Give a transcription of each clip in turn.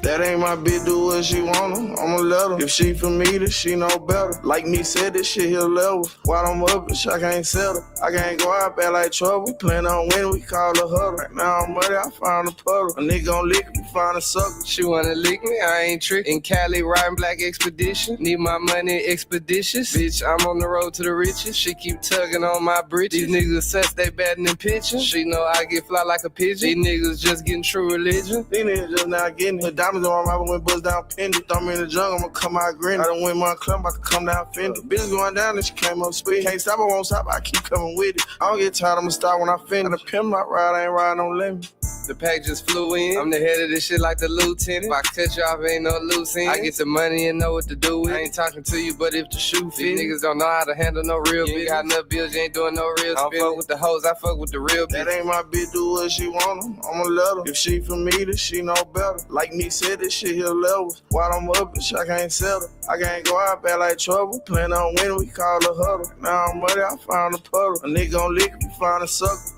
That ain't my bitch, do what she wanna, I'ma let her. If she for me, then she know better. Like me said, this shit here level. While I'm up, bitch, I can't settle. I can't go out bad like trouble. We plan on winning, we call her huddle. Right now I'm muddy, I found a puddle. A nigga gon' lick me, find a sucker. She wanna lick me, I ain't trickin'. In Cali, riding black expedition. Need my money expeditious. Bitch, I'm on the road to the riches. She keep tugging on my britches. These niggas such they battin' and pitchin'. She know I get fly like a pigeon. These niggas just getting true religion. These niggas just not getting it. Diamonds on my mouth when Buzz down pendant. Throw me in the jungle, I'ma come out grinning. I done win my club, I can come down fended. Bitch going down and she came up speed. Can't stop, I won't stop, I keep coming with it. I don't get tired, I'ma stop when I finish. The pimp my ride, I ain't riding no limit. The pack just flew in. I'm the head of this shit like the lieutenant. If I cut you off, ain't no loose ends. I get the money and know what to do with it. I ain't talking to you, but if the shoe fit. These niggas don't know how to handle no real bitch. You ain't got enough bills, you ain't doing no real spin. I don't fuck with the hoes, I fuck with the real bitch. That ain't my bitch, do what she wanna, I'ma let her. If she for me, then she know better. Like me said, this shit here levels. While I'm up, bitch, I can't settle. I can't go out bad like trouble. Plan on winning, we call her huddle. Now I'm muddy, I found a puddle. A nigga gon' lick me, find a sucker.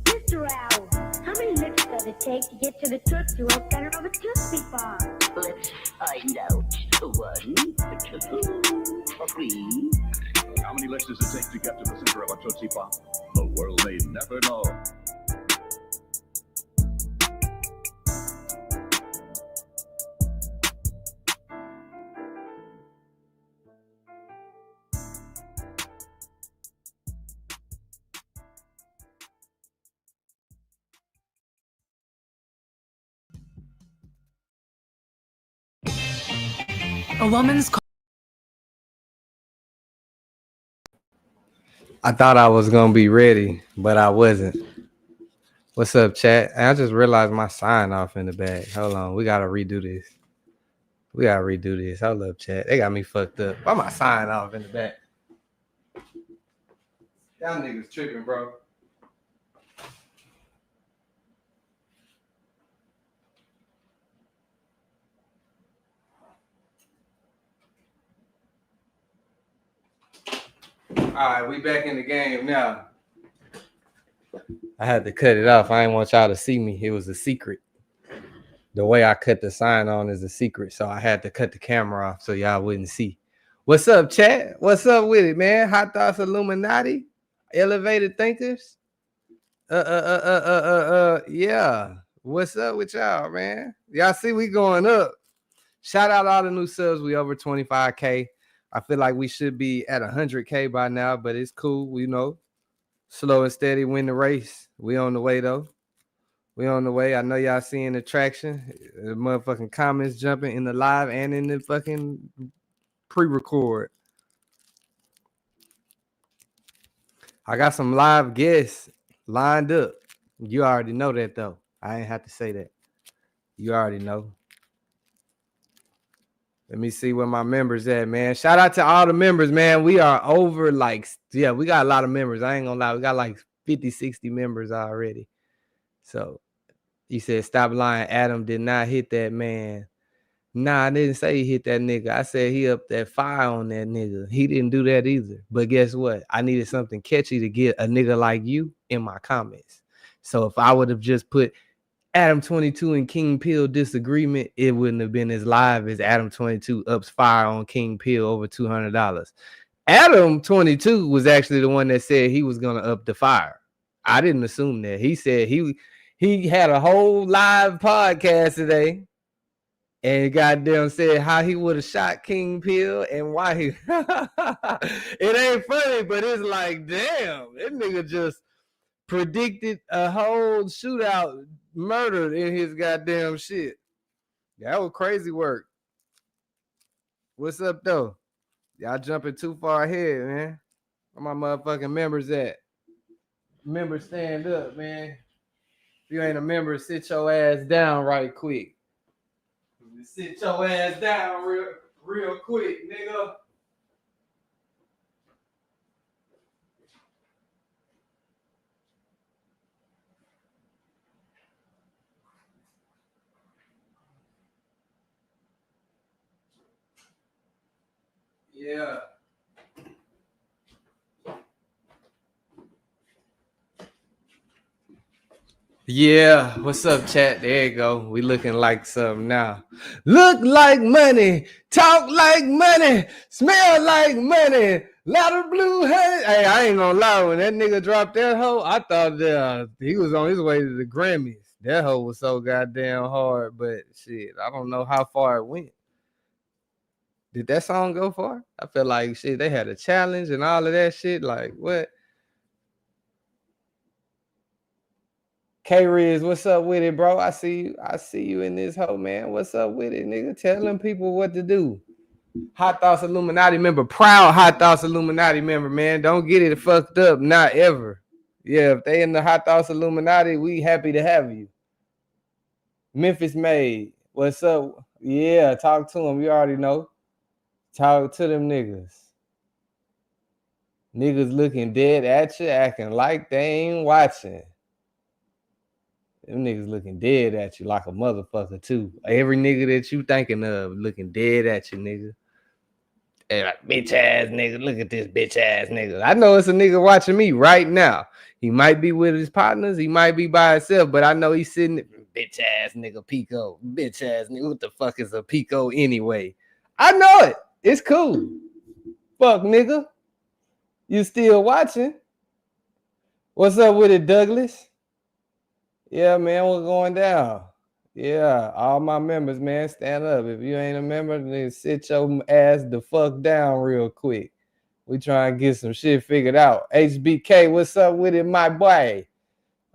Mr. Owl, how many licks does it take to get to the Tootsie Roll center of a Tootsie Bar? Let's find out. 1, 2, 3. How many licks does it take to get to the center of a Tootsie Pop? The world may never know. A woman's. I thought I was gonna be ready, but I wasn't. What's up, chat? I just realized my sign off in the back. Hold on, we gotta redo this. Hold up, chat. They got me fucked up. Why my sign off in the back? Y'all niggas tripping, bro. All right, we back in the game now. I had to cut it off. I didn't want y'all to see me. It was a secret. The way I cut the sign on is a secret, so I had to cut the camera off so y'all wouldn't see. What's up, chat? What's up with it, man? Hot Thoughts Illuminati? Elevated Thinkers? Yeah. What's up with y'all, man? Y'all see we going up. Shout out all the new subs. We over 25K. I feel like we should be at 100K by now, but it's cool. We know slow and steady win the race. We on the way, though. We on the way. I know y'all seeing the traction. The motherfucking comments jumping in the live and in the fucking pre-record. I got some live guests lined up. You already know that, though. I ain't have to say that. You already know. Let me see where my members at, man. Shout out to all the members, man. We are over we got a lot of members. I ain't gonna lie. We got like 50, 60 members already. So he said, stop lying. Adam did not hit that man. Nah, I didn't say he hit that nigga. I said he up that fire on that nigga. He didn't do that either. But guess what? I needed something catchy to get a nigga like you in my comments. So if I would have just put Adam22 and King Pill disagreement, it wouldn't have been as live as Adam22 ups fire on King Pill over $200. Adam22 was actually the one that said he was gonna up the fire. I didn't assume that. He said he had a whole live podcast today and goddamn said how he would have shot King Pill and why he it ain't funny, but it's like, damn, that nigga just predicted a whole shootout murder in his goddamn shit. That was crazy work. What's up, though? Y'all jumping too far ahead, man. Where my motherfucking members at? Members, stand up, man. If you ain't a member, sit your ass down right quick. Sit your ass down real. real quick, nigga. Yeah. Yeah, what's up, chat? There you go. We looking like something now. Look like money, talk like money, smell like money. Lot of blue honey. Hey, I ain't gonna lie. When that nigga dropped that hoe, I thought he was on his way to the Grammys. That hoe was so goddamn hard, but shit, I don't know how far it went. Did that song go far? I feel like shit. They had a challenge and all of that shit. Like what? K-Riz, what's up with it, bro? I see you in this hoe, man. What's up with it, nigga? Telling people what to do. Hot Thoughts Illuminati member, proud Hot Thoughts Illuminati member, man. Don't get it fucked up, not ever. Yeah, if they in the Hot Thoughts Illuminati, we happy to have you. Memphis Made, what's up? Yeah, talk to them. You already know. Talk to them niggas. Niggas looking dead at you, acting like they ain't watching. Them niggas looking dead at you like a motherfucker too. Every nigga that you thinking of looking dead at you, nigga. Hey, like, bitch ass nigga, look at this bitch ass nigga. I know it's a nigga watching me right now. He might be with his partners, he might be by himself, but I know he's sitting bitch ass nigga Pico. Bitch ass nigga. What the fuck is a Pico anyway? I know it. It's cool. Fuck nigga. You still watching? What's up with it, Douglas? Yeah, man, what's going down? Yeah, all my members, man, stand up. If you ain't a member, then sit your ass the fuck down real quick. We try and get some shit figured out. HBK, what's up with it, my boy?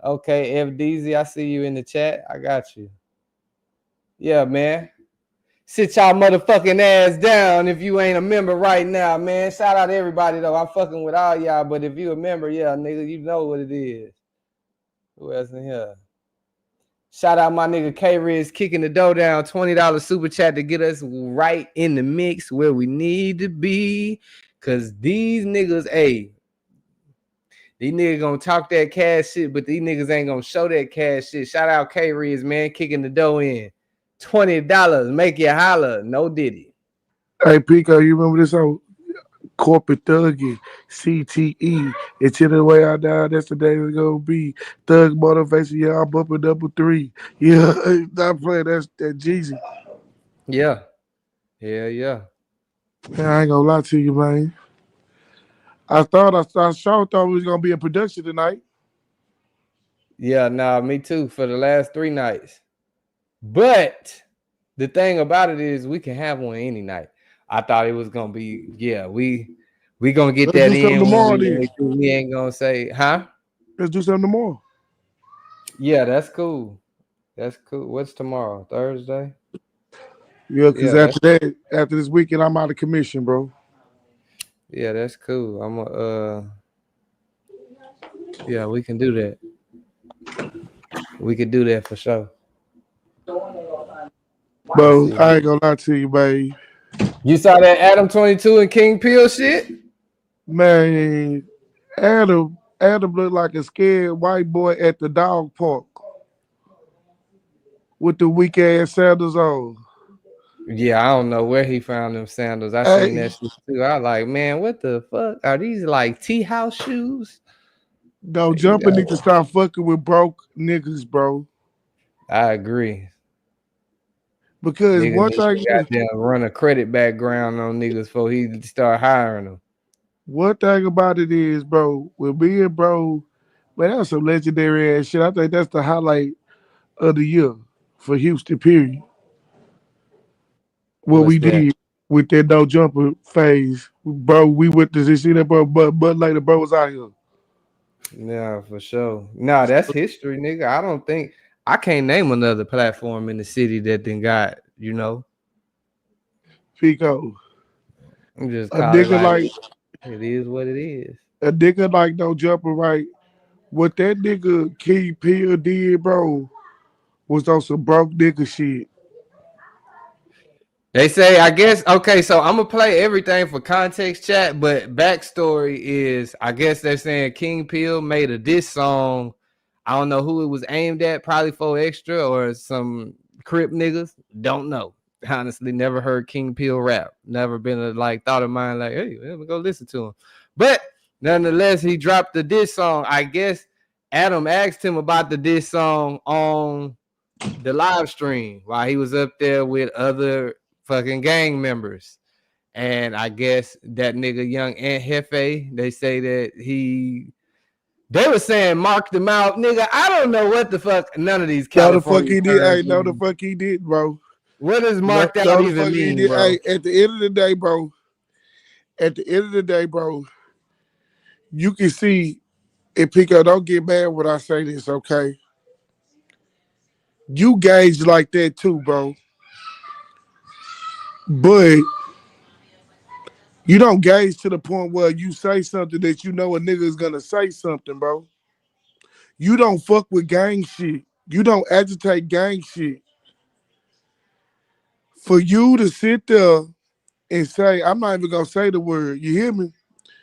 Okay, FDZ, I see you in the chat. I got you. Yeah, man. Sit y'all motherfucking ass down if you ain't a member right now, man. Shout out to everybody, though. I'm fucking with all y'all, but if you a member, yeah, nigga, you know what it is. Who else in here? Shout out my nigga K-Riz kicking the dough down, $20 super chat to get us right in the mix where we need to be. Cause these niggas, hey, these niggas gonna talk that cash shit, but these niggas ain't gonna show that cash shit. Shout out K-Riz, man, kicking the dough in. $20, make you holler. No diddy. Hey, Pico, you remember this old corporate thuggy, CTE, until the way I die, that's the day it's gonna be. Thug motivation, yeah, I'm up at double three. Yeah, not playing, that's that Jeezy. Yeah. Yeah. Man, I ain't gonna lie to you, man. I sure thought we was gonna be in production tonight. Yeah, nah, me too, for the last 3 nights. But the thing about it is we can have one any night. I thought it was gonna be, yeah, we gonna get Let's that do something in. tomorrow, We ain't gonna say, huh? Let's do something tomorrow. Yeah, that's cool. That's cool. What's tomorrow? Thursday? Yeah, because after this weekend, I'm out of commission, bro. Yeah, that's cool. Yeah, we can do that. We could do that for sure. Bro, I ain't gonna lie to you, babe. You saw that Adam22 and King Peel shit? Man, Adam looked like a scared white boy at the dog park with the weak ass sandals on. Yeah, I don't know where he found them sandals. I seen that shit too. I like, man, what the fuck? Are these like tea house shoes? No, Jumper need to stop fucking with broke niggas, bro. I agree. Because niggas one thing, goddamn run a credit background on niggas before he start hiring them. One thing about it is, bro, with me and bro, man, that was some legendary ass shit. I think that's the highlight of the year for Houston, period. What we did with that no jumper phase, bro, we went to see that, bro, but later, bro was out here. Yeah, for sure. Nah, that's history, nigga. I can't name another platform in the city that then got, you know. Pico. I'm just a nigga like it is what it is. A nigga like no jumper, right? What that nigga Key Peel did, bro, was on some broke nigga shit. They say, I guess, okay, so I'm gonna play everything for context chat, but backstory is, I guess they're saying King Peel made a diss song. I don't know who it was aimed at, probably 4Extra or some Crip niggas. Don't know. Honestly, never heard King Peel rap. Never been a thought of mine like, hey, let me go listen to him. But nonetheless, he dropped the diss song. I guess Adam asked him about the diss song on the live stream while he was up there with other fucking gang members. And I guess that nigga Young Aunt Hefe, they say that they were saying mark them out. Nigga, I don't know what the fuck none of these California. No, the fuck he did. Hey, no, the fuck he did, bro. What does marked out no, even mean, bro? Hey, at the end of the day, bro, you can see, and Pico, don't get mad when I say this, okay? You gauge like that too, bro. But you don't gauge to the point where you say something that you know a nigga is gonna say something, bro. You don't fuck with gang shit. You don't agitate gang shit. For you to sit there and say, I'm not even gonna say the word, you hear me?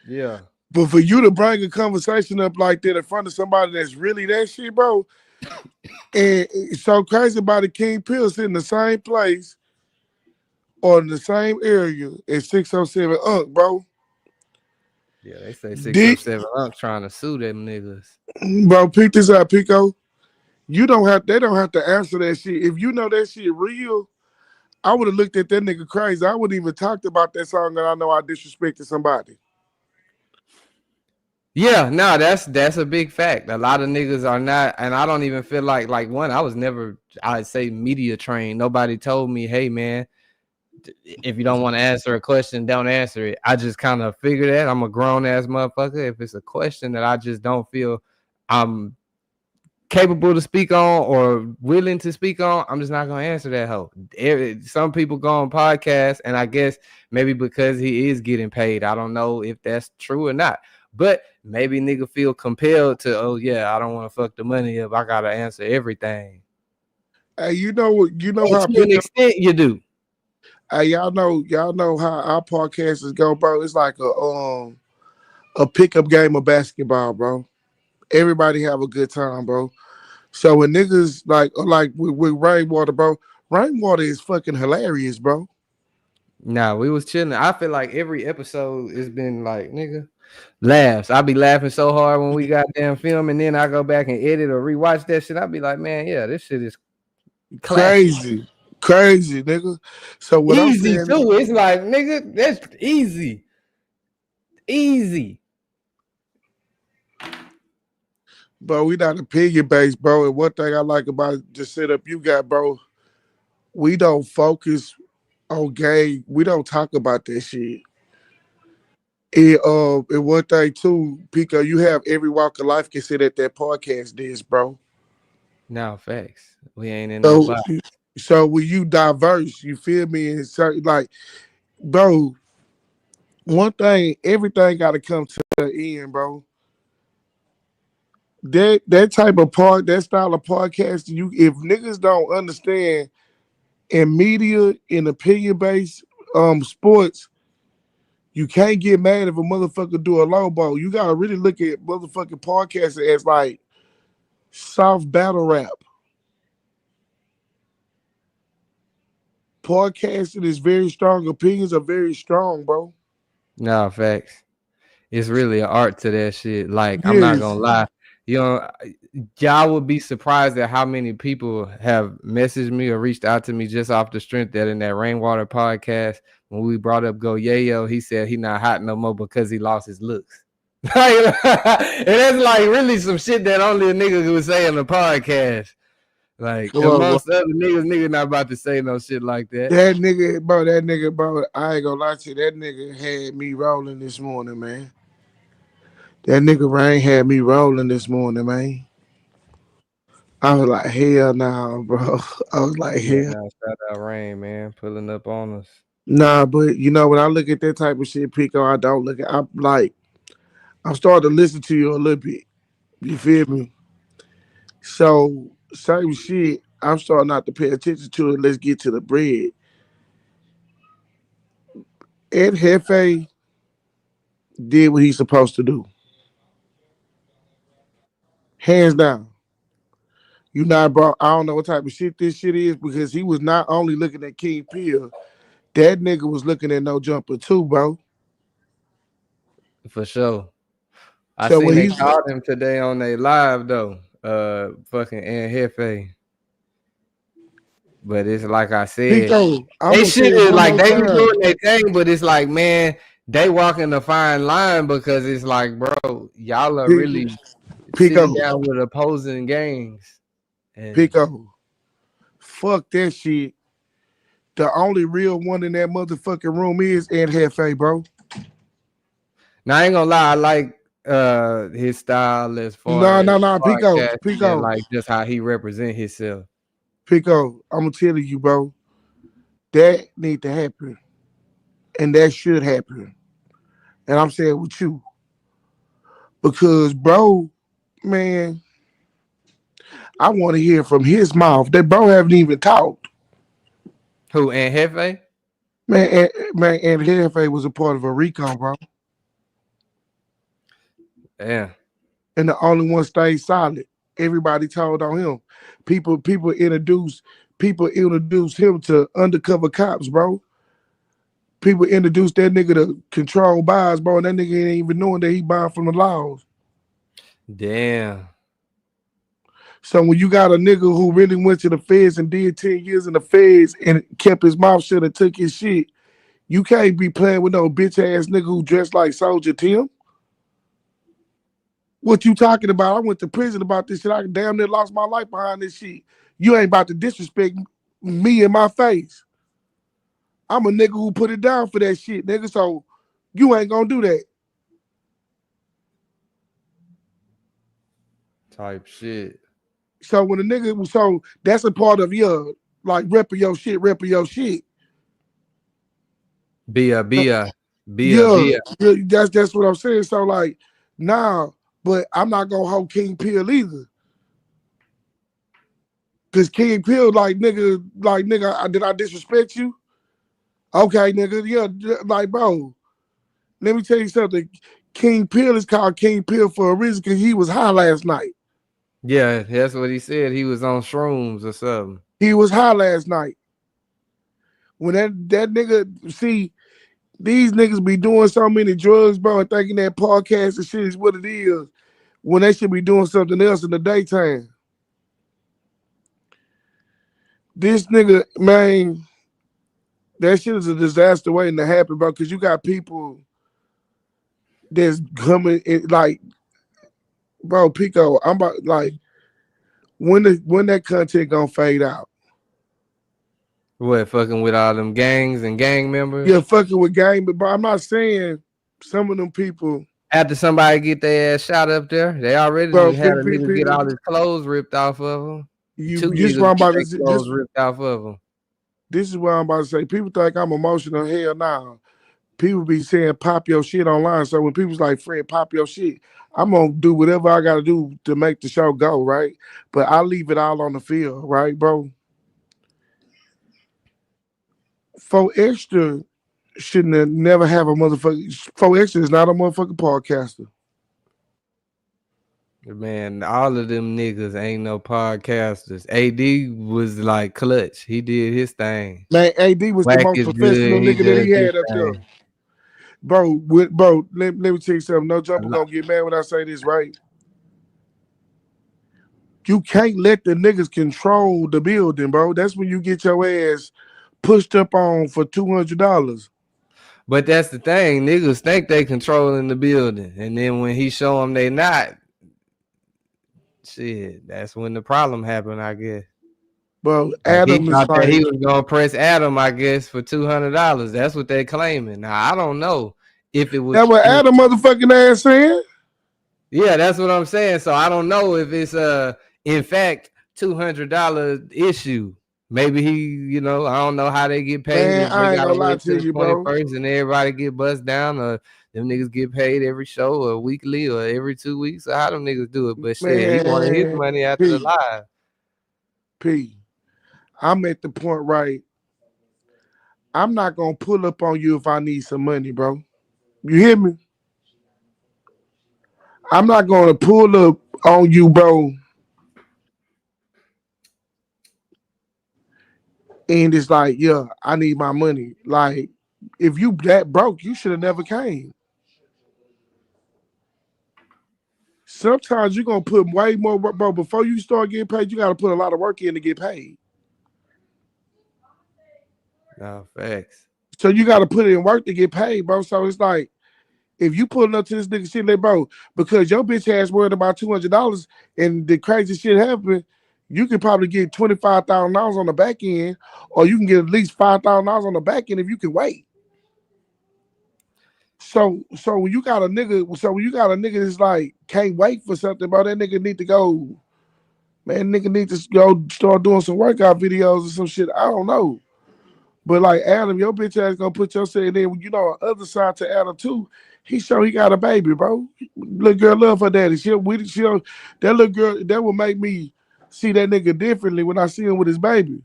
Yeah. But for you to bring a conversation up like that in front of somebody that's really that shit, bro, and it's so crazy about the King Peel sitting in the same place or in the same area as 607 Unc, bro. Yeah, they say 607 Unc trying to sue them niggas. Bro, pick this out, Pico. They don't have to answer that shit. If you know that shit real, I would have looked at that nigga crazy. I wouldn't even talked about that song and I know I disrespected somebody. Yeah, no, that's a big fact. A lot of niggas are not, and I don't even feel like one, I was never, I'd say, media trained. Nobody told me, hey man, if you don't want to answer a question, don't answer it. I just kind of figured that I'm a grown ass motherfucker. If it's a question that I just don't feel I'm capable to speak on or willing to speak on, I'm just not gonna answer that hoe. Some people go on podcasts, and I guess maybe because he is getting paid, I don't know if that's true or not. But maybe nigga feel compelled to, oh yeah, I don't want to fuck the money up. I gotta answer everything. Hey, you know how to an extent you do. Hey, y'all know how our podcasts go, bro. It's like a pickup game of basketball, bro. Everybody have a good time, bro. So when niggas like with Rainwater, bro, Rainwater is fucking hilarious, bro. Nah, we was chilling. I feel like every episode has been like, nigga, laughs. I be laughing so hard when we got damn film, and then I go back and edit or rewatch that shit. I be like, man, yeah, this shit is crazy, nigga. So what easy I'm saying too. It's like, nigga, that's easy. Bro, we not opinion based, bro. And one thing I like about the setup you got, bro, we don't focus on game. We don't talk about that shit. And one thing too, Pico, you have every walk of life can sit at that podcast disc, bro. Now, facts. We ain't in no box. So when you diverse, you feel me? And so, like, bro, one thing, everything got to come to the end, bro. That type of that style of podcast, if niggas don't understand in media, in opinion based sports, you can't get mad if a motherfucker do a low ball. You gotta really look at motherfucking podcasting as like soft battle rap. Podcasting is very strong. Opinions are very strong, bro. No, facts. It's really an art to that shit. Like, yes. I'm not gonna lie. You know, y'all would be surprised at how many people have messaged me or reached out to me just off the strength that in that Rainwater podcast, when we brought up Go Yayo, he said he not hot no more because he lost his looks. And that's like really some shit that only a nigga would say in the podcast. Like, amongst other niggas not about to say no shit like that. That nigga, bro, I ain't gonna lie to you. That nigga had me rolling this morning, man. That nigga Rain had me rolling this morning, man. I was like, hell nah, bro. I was like, hell. Nah, shout out Rain, man, pulling up on us. Nah, but you know, when I look at that type of shit, Pico, I don't look at, I'm starting to listen to you a little bit. You feel me? So, same shit, I'm starting not to pay attention to it. Let's get to the bread. Ed Jefe did what he's supposed to do. Hands down. You not brought, I don't know what type of shit this shit is because he was not only looking at King Peel, that nigga was looking at No Jumper too, bro. For sure. I So seen when they he's called him today on their live though. Fucking and Jefe. But it's like I said, Pico, I'm they gonna say it should one like more they be time. doing their thing, but it's like, man, they walking the fine line because it's like, bro, y'all are really Pico, sitting down with opposing gangs. And Pico, fuck that shit. The only real one in that motherfucking room is Ed Jefe, bro. now I ain't gonna lie, I like his style as far as No, Pico, podcasting and Pico, like just how he represent himself. Pico. I'm gonna tell you, bro. That need to happen, and that should happen. And I'm saying with you because, bro, man, I want to hear from his mouth. That bro haven't even talked. Who and Jefe? Man, and Jefe was a part of a recon, bro. Yeah. And the only one stayed silent. Everybody told on him. People introduced him to undercover cops, bro. People introduced that nigga to control buys, bro, and that nigga ain't even knowing that he buying from the laws. Damn. So when you got a nigga who really went to the feds and did 10 years in the feds and kept his mouth shut and took his shit, you can't be playing with no bitch ass nigga who dressed like Soldier Tim. What you talking about? I went to prison about this shit. I damn near lost my life behind this shit. You ain't about to disrespect me in my face. I'm a nigga who put it down for that shit, nigga. So you ain't gonna do that. Type shit. So when a nigga, so that's a part of your like repping your shit. Yeah. That's what I'm saying. So like, nah, but I'm not gonna hold King Peel either. Cause King Peel, nigga, did I disrespect you? Okay, nigga, yeah, like bro. Let me tell you something. King Peel is called King Peel for a reason because he was high last night. Yeah, that's what he said. He was on shrooms or something. He was high last night. When that nigga, see, these niggas be doing so many drugs, bro, and thinking that podcast and shit is what it is, when they should be doing something else in the daytime. This nigga, man, that shit is a disaster waiting to happen, bro, because you got people that's coming in, like, bro, Pico, I'm about, like, when that content gonna fade out? What, fucking with all them gangs and gang members? Yeah, fucking with gang, but I'm not saying some of them people. After somebody get their ass shot up there, they already had a nigga get all his clothes ripped off of him. Two niggas get their clothes ripped off of him. This is what I'm about to say. People think I'm emotional. Hell nah. People be saying pop your shit online. So when people's like, Fred, pop your shit, I'm gonna do whatever I gotta do to make the show go, right? But I leave it all on the field, right, bro? 4 Extra shouldn't have never have a motherfucker. 4 Extra is not a motherfucking podcaster. Man, all of them niggas ain't no podcasters. AD was like clutch. He did his thing. Man, AD was the most professional nigga that he had up there. Bro, let me tell you something. No Jumper gonna get mad when I say this, right? You can't let the niggas control the building, bro. That's when you get your ass pushed up on for $200. But that's the thing. Niggas think they controlling the building. And then when he show them they not, shit, that's when the problem happened, I guess. Bro, Adam he thought that he was gonna press Adam, I guess, for $200. That's what they claiming. Now I don't know if it was. That what Adam motherfucking ass saying? Yeah, that's what I'm saying. So I don't know if it's in fact $200 issue. Maybe he, I don't know how they get paid. Man, I ain't gonna lie to you, bro. And everybody get buzzed down, or them niggas get paid every show, or weekly, or every 2 weeks, or how them niggas do it. But shit, he wanted his money after the live. I'm at the point, right? I'm not gonna pull up on you if I need some money, bro. You hear me? I'm not gonna pull up on you, bro. And it's like, yeah, I need my money. Like, if you that broke, you should have never came. Sometimes you're gonna put way more work, bro. Before you start getting paid, you gotta put a lot of work in to get paid. No, facts. So you gotta put in work to get paid, bro. So it's like, if you pulling up to this nigga shit, like, bro, because your bitch ass worried about $200 and the crazy shit happened, you can probably get $25,000 on the back end, or you can get at least $5,000 on the back end if you can wait. So when you got a nigga that's like can't wait for something, bro, that nigga need to go, man, nigga need to go start doing some workout videos or some shit. I don't know. But like Adam, your bitch ass gonna put yourself in there. You know, on the other side to Adam too, he got a baby, bro. Little girl love her daddy. That little girl, that will make me see that nigga differently when I see him with his baby.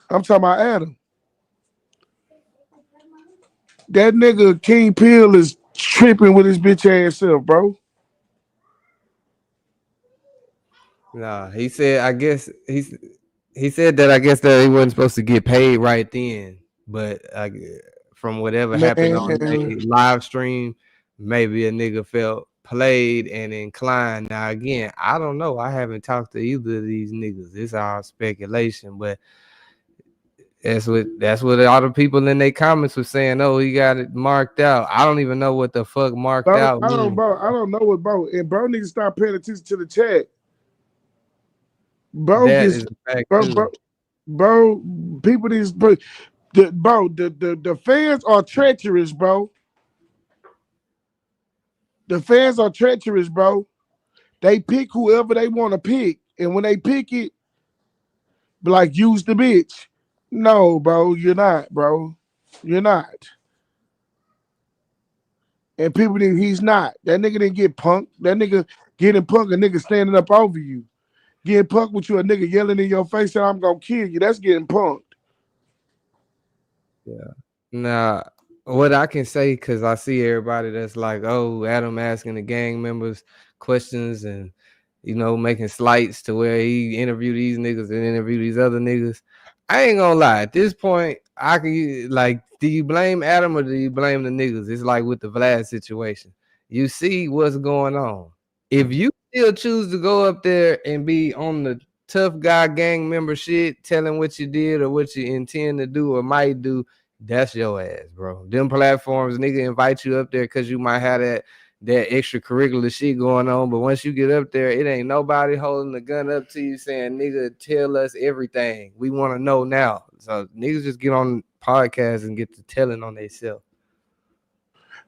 I'm talking about Adam. That nigga King Pill is tripping with his bitch ass self, bro. Nah, he said, I guess he said that I guess that he wasn't supposed to get paid right then, but from whatever happened on the live stream, maybe a nigga felt played and inclined. Now again, I don't know. I haven't talked to either of these niggas. It's all speculation, but that's what all the people in their comments were saying. Oh, he got it marked out. I don't even know what the fuck marked out. I don't know what, bro. And bro needs to stop paying attention to the chat. Bro, people these the fans are treacherous, bro. The fans are treacherous, bro. They pick whoever they want to pick, and when they pick it, be like, use the bitch. No, bro, you're not, bro. You're not. And people think he's not. That nigga didn't get punked. That nigga getting punked, a nigga standing up over you. Getting punked with you, a nigga yelling in your face and I'm gonna kill you. That's getting punked. Yeah. Nah, what I can say, because I see everybody that's like, oh, Adam asking the gang members questions and, you know, making slights to where he interviewed these niggas and interviewed these other niggas. I ain't gonna lie. At this point, I can, like, do you blame Adam or do you blame the niggas? It's like with the Vlad situation. You see what's going on. If you still choose to go up there and be on the tough guy gang member shit, telling what you did or what you intend to do or might do, that's your ass, bro. Them platforms, nigga, invite you up there because you might have that extracurricular shit going on. But once you get up there, it ain't nobody holding the gun up to you saying, nigga, tell us everything. We want to know now. So niggas just get on podcasts and get to telling on themselves.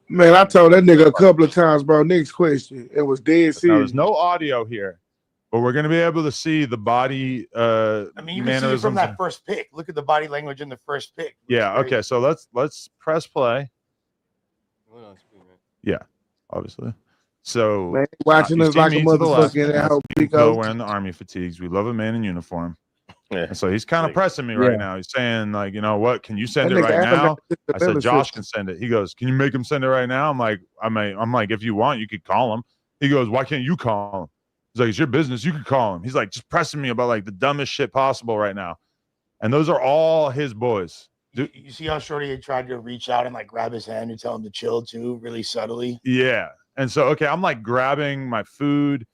Man, I told that nigga a couple of times, bro. Next question. It was dead serious. Now, there's no audio here, but we're going to be able to see the body I mean, you can see it from that first pick. Look at the body language in the first pick. Yeah, okay. So let's press play. Yeah, obviously. So man, watching us like a motherfucking people wearing the army fatigues. We love a man in uniform. Yeah. And so he's kind of pressing me right now. He's saying, like, you know what, can you send it right now? I said, Josh can send it. He goes, can you make him send it right now? I'm like, if you want, you could call him. He goes, why can't you call him? He's like, it's your business. You could call him. He's like, just pressing me about like the dumbest shit possible right now. And those are all his boys. You see how Shorty had tried to reach out and like grab his hand and tell him to chill too, really subtly? Yeah. And so, okay, I'm like grabbing my food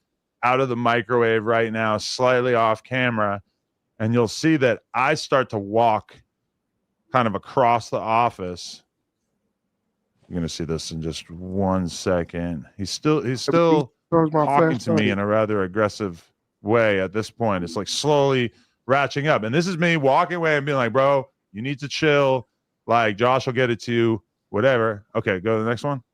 out of the microwave right now, slightly off camera. And you'll see that I start to walk kind of across the office. You're going to see this in just 1 second. He's still talking to me in a rather aggressive way at this point. It's like slowly ratcheting up. And this is me walking away and being like, bro, you need to chill. Like, Josh will get it to you, whatever. Okay, go to the next one.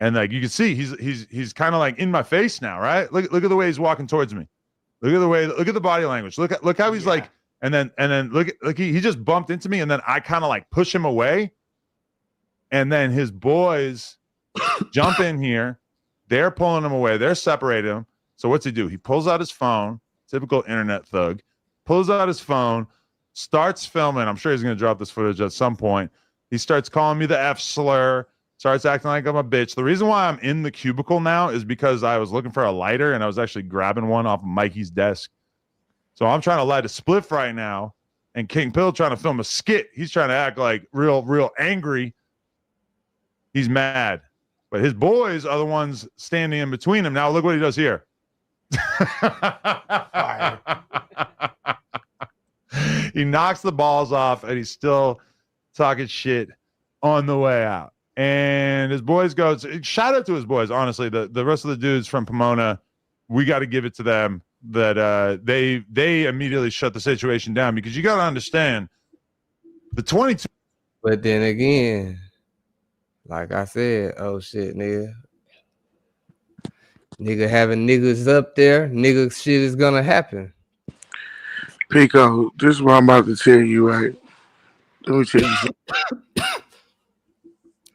And like you can see, he's kind of like in my face now, right? Look at the way he's walking towards me. Look at the body language. Look how he's like, and then look he just bumped into me, and then I kind of like push him away, and then his boys jump in here. They're pulling him away. They're separating him. So what's he do? He pulls out his phone. Typical internet thug. Pulls out his phone, starts filming. I'm sure he's going to drop this footage at some point. He starts calling me the F slur, starts acting like I'm a bitch. The reason why I'm in the cubicle now is because I was looking for a lighter and I was actually grabbing one off of Mikey's desk. So I'm trying to light a spliff right now, and King Pill trying to film a skit. He's trying to act like real angry. He's mad. But his boys are the ones standing in between him. Now look what he does here. He knocks the balls off, and he's still talking shit on the way out. And his boys go, shout out to his boys, honestly. The rest of the dudes from Pomona, we got to give it to them that they immediately shut the situation down, because you got to understand the 22. But then again, like I said, oh shit, nigga having niggas up there, nigga shit is gonna happen. Pico, this is what I'm about to tell you, right? Let me tell you something.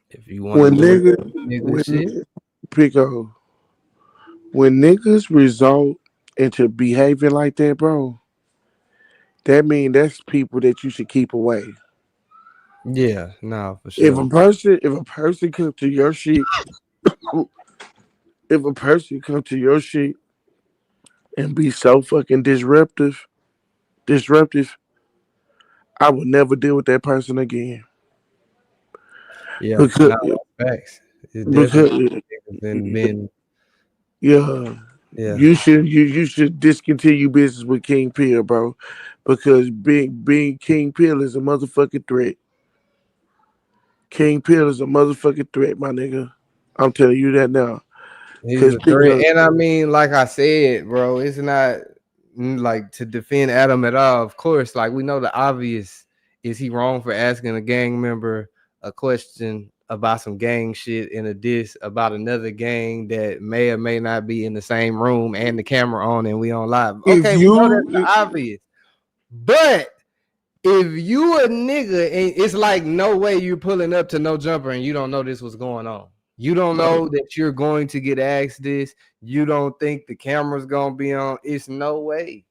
If you want when shit, Pico, when niggas result into behaving like that, bro, that means that's people that you should keep away. Yeah, no, for sure. If a person come to your shit, if a person come to your shit and be so fucking disruptive, I would never deal with that person again. Yeah, because, facts. Yeah. You should discontinue business with King Pill, bro, because being King Pill is a motherfucking threat. King Pill is a motherfucking threat, my nigga. I'm telling you that now. He's a threat, and I mean, like I said, bro, it's not like to defend Adam at all. Of course, like we know the obvious. Is he wrong for asking a gang member a question about some gang shit in a diss about another gang that may or may not be in the same room and the camera on and we on live? Okay, we know that's the obvious. But if you a nigga and it's like no way you're pulling up to No Jumper and you don't know this was going on. You don't know that you're going to get asked this. You don't think the camera's gonna be on. It's no way.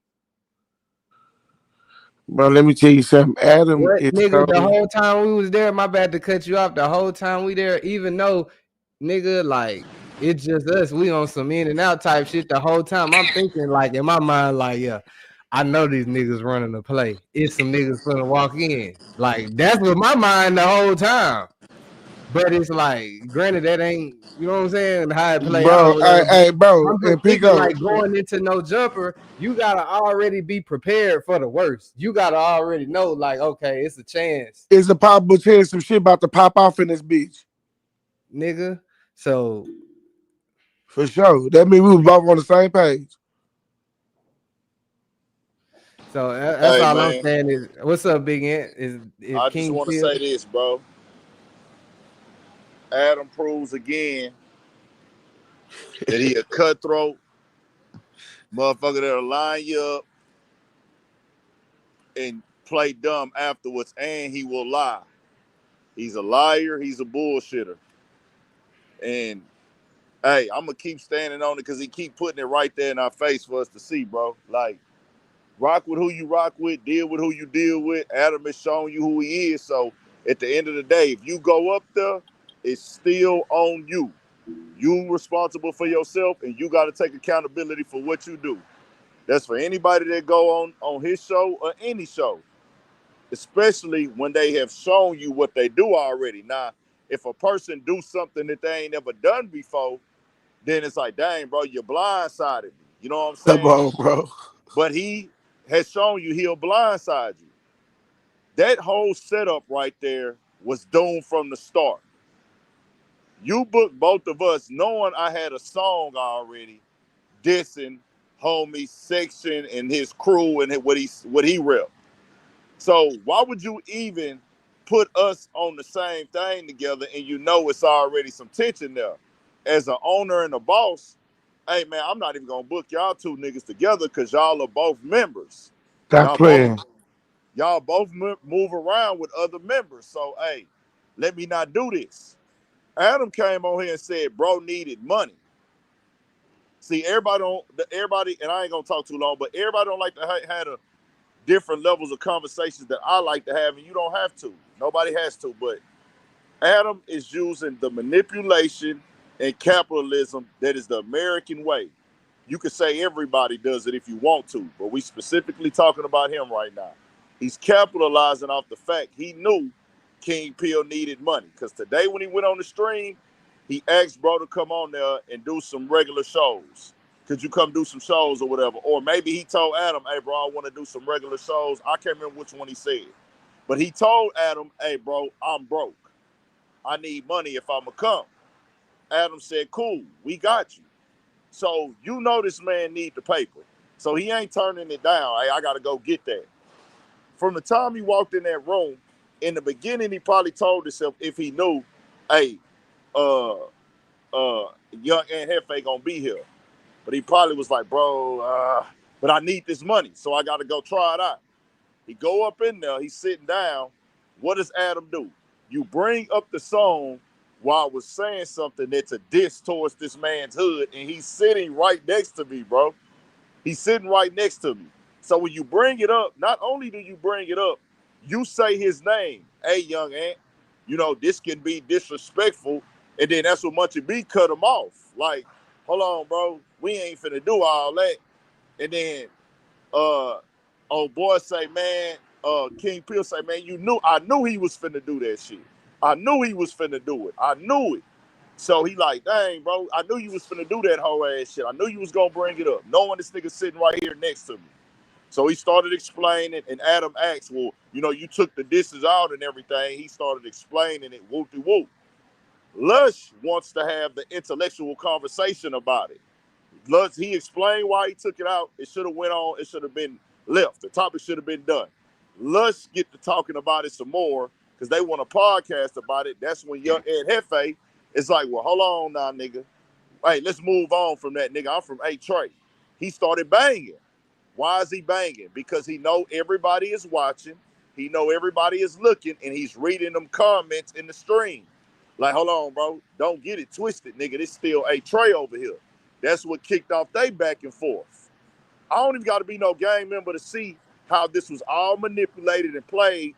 Bro, let me tell you something. Adam, nigga, the whole time we was there, my bad to cut you off. The whole time we there, even though, nigga, like it's just us. We on some in and out type shit the whole time. I'm thinking like in my mind, like, yeah, I know these niggas running the play. It's some niggas gonna walk in. Like that's what my mind the whole time. But it's like, granted, that ain't, you know what I'm saying, how it play bro, out. Hey, bro, I'm just thinking, like going into No Jumper, you gotta already be prepared for the worst. You gotta already know, like, okay, it's a chance. It's a possible chance some shit about to pop off in this bitch, nigga. So for sure, that means we were both on the same page. So that's all I'm saying is, what's up, Big Ant? I just want to say this, bro. Adam proves again that he a cutthroat motherfucker that'll line you up and play dumb afterwards, and he will lie. He's a liar. He's a bullshitter. And, hey, I'm going to keep standing on it because he keep putting it right there in our face for us to see, bro. Like, rock with who you rock with, deal with who you deal with. Adam has shown you who he is. So, at the end of the day, if you go up there, it's still on you. You responsible for yourself, and you got to take accountability for what you do. That's for anybody that go on his show or any show, especially when they have shown you what they do already. Now, if a person do something that they ain't never done before, then it's like, dang, bro, you're blindsided me. You know what I'm saying? Come on, bro. But he has shown you he'll blindside you. That whole setup right there was doomed from the start. You booked both of us knowing I had a song already dissing homie Section and his crew and what he rep. So why would you even put us on the same thing together and you know it's already some tension there? As an owner and a boss, hey man, I'm not even gonna book y'all two niggas together because y'all are both members. Stop playing. Y'all both move around with other members. So hey, let me not do this. Adam came on here and said, bro needed money. See, everybody, and I ain't gonna talk too long, but everybody don't like to have different levels of conversations that I like to have, and you don't have to. Nobody has to, but Adam is using the manipulation and capitalism that is the American way. You could say everybody does it if you want to, but we specifically talking about him right now. He's capitalizing off the fact he knew King Pill needed money. Because today when he went on the stream, he asked bro to come on there and do some regular shows. Could you come do some shows or whatever? Or maybe he told Adam, hey, bro, I want to do some regular shows. I can't remember which one he said. But he told Adam, hey, bro, I'm broke. I need money if I'm going to come. Adam said, cool, we got you. So you know this man need the paper. So he ain't turning it down. Hey, I got to go get that. From the time he walked in that room, in the beginning, he probably told himself if he knew, hey, young Aunt Hefe gonna be here. But he probably was like, bro, but I need this money, so I got to go try it out. He go up in there, he's sitting down. What does Adam do? You bring up the song while I was saying something that's a diss towards this man's hood, and he's sitting right next to me, bro. He's sitting right next to me. So when you bring it up, not only do you bring it up, you say his name. Hey, young Ant, you know, this can be disrespectful. And then that's what Munchie B cut him off. Like, hold on, bro. We ain't finna do all that. And then old boy say, man, King Pill say, man, I knew he was finna do that shit. I knew he was finna do it. I knew it. So he like, dang, bro, I knew you was finna do that whole ass shit. I knew you was gonna bring it up. Knowing this nigga sitting right here next to me. So he started explaining, and Adam asked, well, you know, you took the disses out and everything. He started explaining it, whoop-de-whoop. Lush wants to have the intellectual conversation about it. Lush, he explained why he took it out. It should have went on. It should have been left. The topic should have been done. Lush get to talking about it some more because they want a podcast about it. That's when young Ed Hefe is like, well, hold on now, nigga. Hey, let's move on from that, nigga. I'm from A-Trey. He started banging. Why is he banging? Because he know everybody is watching. He know everybody is looking, and he's reading them comments in the stream. Like, hold on, bro. Don't get it twisted, nigga. This still A-Trey over here. That's what kicked off they back and forth. I don't even got to be no gang member to see how this was all manipulated and played.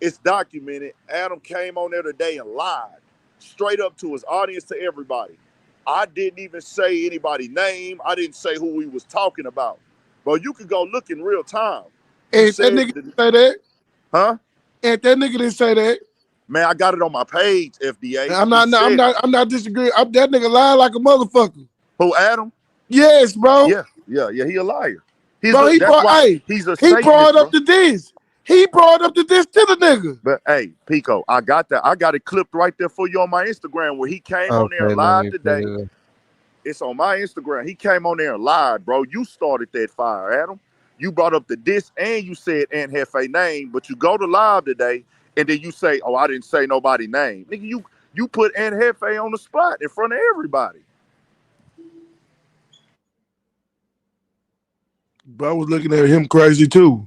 It's documented. Adam came on there today and lied straight up to his audience, to everybody. I didn't even say anybody's name. I didn't say who we was talking about. But you could go look in real time. Hey, that nigga didn't say that. Huh? And that nigga didn't say that. Man, I got it on my page, FDA. I'm not disagreeing. That nigga lied like a motherfucker. Who, Adam? Yes, bro. Yeah, he a liar. He brought up the diss. He brought up the diss to the nigga. But hey, Pico, I got that. I got it clipped right there for you on my Instagram where he came on there and lied today. It's on my Instagram. He came on there and lied, bro. You started that fire, Adam. You brought up the diss and you said Aunt Hefe name, but you go to live today and then you say, oh, I didn't say nobody's name. Nigga, you put Aunt Hefe on the spot in front of everybody. But I was looking at him crazy too.